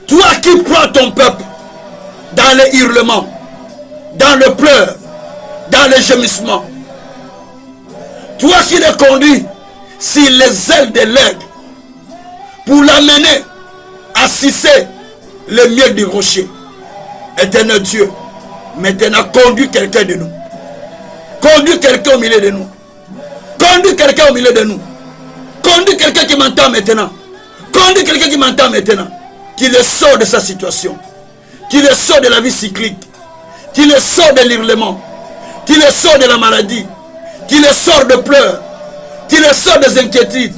toi qui prends ton peuple dans les hurlements, dans le pleur, dans les gémissements, toi qui le conduis sur les ailes de l'aigle pour l'amener à sucer le miel du rocher. Éternel Dieu, maintenant conduis quelqu'un de nous. Conduis quelqu'un au milieu de nous. Conduis quelqu'un au milieu de nous. Conduis quelqu'un qui m'entend maintenant. Conduis quelqu'un qui m'entend maintenant. Qui le sort de sa situation. Qui le sort de la vie cyclique. Qui le sort de l'hurlement. Qui le sort de la maladie. Qui le sort de pleurs. Qui le sort des inquiétudes.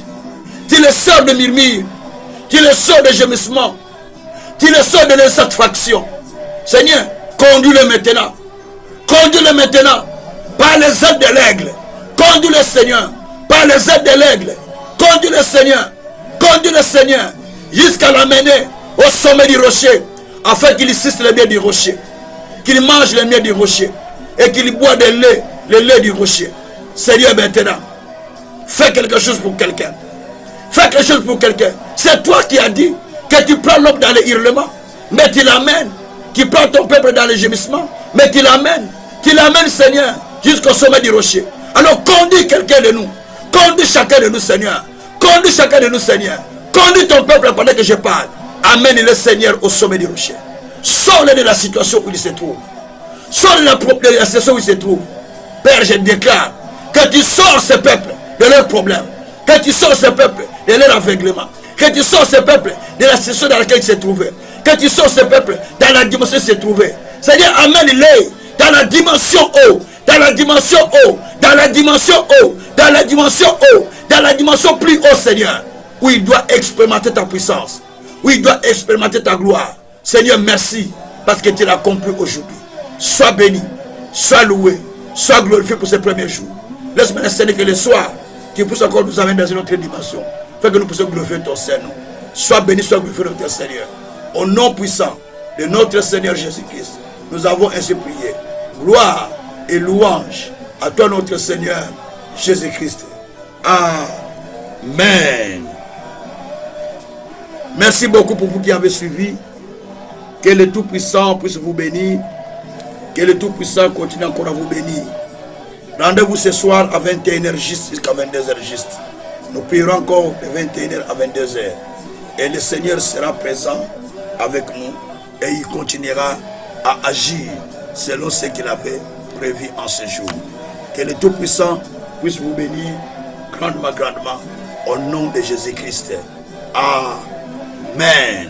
Qui le sort de murmures. Qui le sort de gémissements. Qui le sort de l'insatisfaction. Seigneur, conduis-le maintenant. Conduis-le maintenant. Par les ailes de l'aigle. Conduis-le, Seigneur. Par les ailes de l'aigle. Conduis-le, Seigneur. Conduis-le, Seigneur. Jusqu'à l'amener au sommet du rocher. Afin qu'il suce le miel du rocher. Qu'il mange le miel du rocher. Et qu'il boit le lait du rocher. Seigneur, maintenant. Fais quelque chose pour quelqu'un. Fais quelque chose pour quelqu'un. C'est toi qui as dit que tu prends l'homme dans les hurlements. Mais tu l'amènes. Tu prends ton peuple dans les gémissements. Mais tu l'amènes. Tu l'amènes, Seigneur, jusqu'au sommet du rocher. Alors conduis quelqu'un de nous. Conduis chacun de nous, Seigneur. Conduis chacun de nous, Seigneur. Conduis ton peuple pendant que je parle. Amène le Seigneur au sommet du rocher. Sors-le de la situation où il se trouve. Sors-le de la situation où il se trouve. Père, je déclare que tu sors ce peuple de leurs problèmes. Que tu sors ce peuple de leur aveuglement. Que tu sors ce peuple de la situation dans laquelle il se trouvait. Que tu sors ce peuple dans la dimension où il se trouvait. Seigneur, amène-les dans la dimension haut. Dans la dimension haut. Dans la dimension haut. Dans la dimension haut. Dans la dimension plus haut, Seigneur. Où il doit expérimenter ta puissance. Où il doit expérimenter ta gloire. Seigneur, merci. Parce que tu l'as accompli aujourd'hui. Sois béni. Sois loué. Sois glorifié pour ces premiers jours. Laisse-moi, Seigneur, que le soir, tu puisses encore nous amener dans une autre dimension. Fais que nous puissions glorifier ton Seigneur. Sois béni, sois glorifié notre Seigneur. Au nom puissant de notre Seigneur Jésus-Christ, nous avons ainsi prié. Gloire et louange à toi, notre Seigneur Jésus-Christ. Amen. Merci beaucoup pour vous qui avez suivi. Que le Tout-Puissant puisse vous bénir. Que le Tout-Puissant continue encore à vous bénir. Rendez-vous ce soir à 21h jusqu'à 22h juste. Nous prierons encore de 21h à 22h. Et le Seigneur sera présent avec nous et il continuera à agir selon ce qu'il avait prévu en ce jour. Que le Tout-Puissant puisse vous bénir grandement, grandement, au nom de Jésus-Christ. Amen.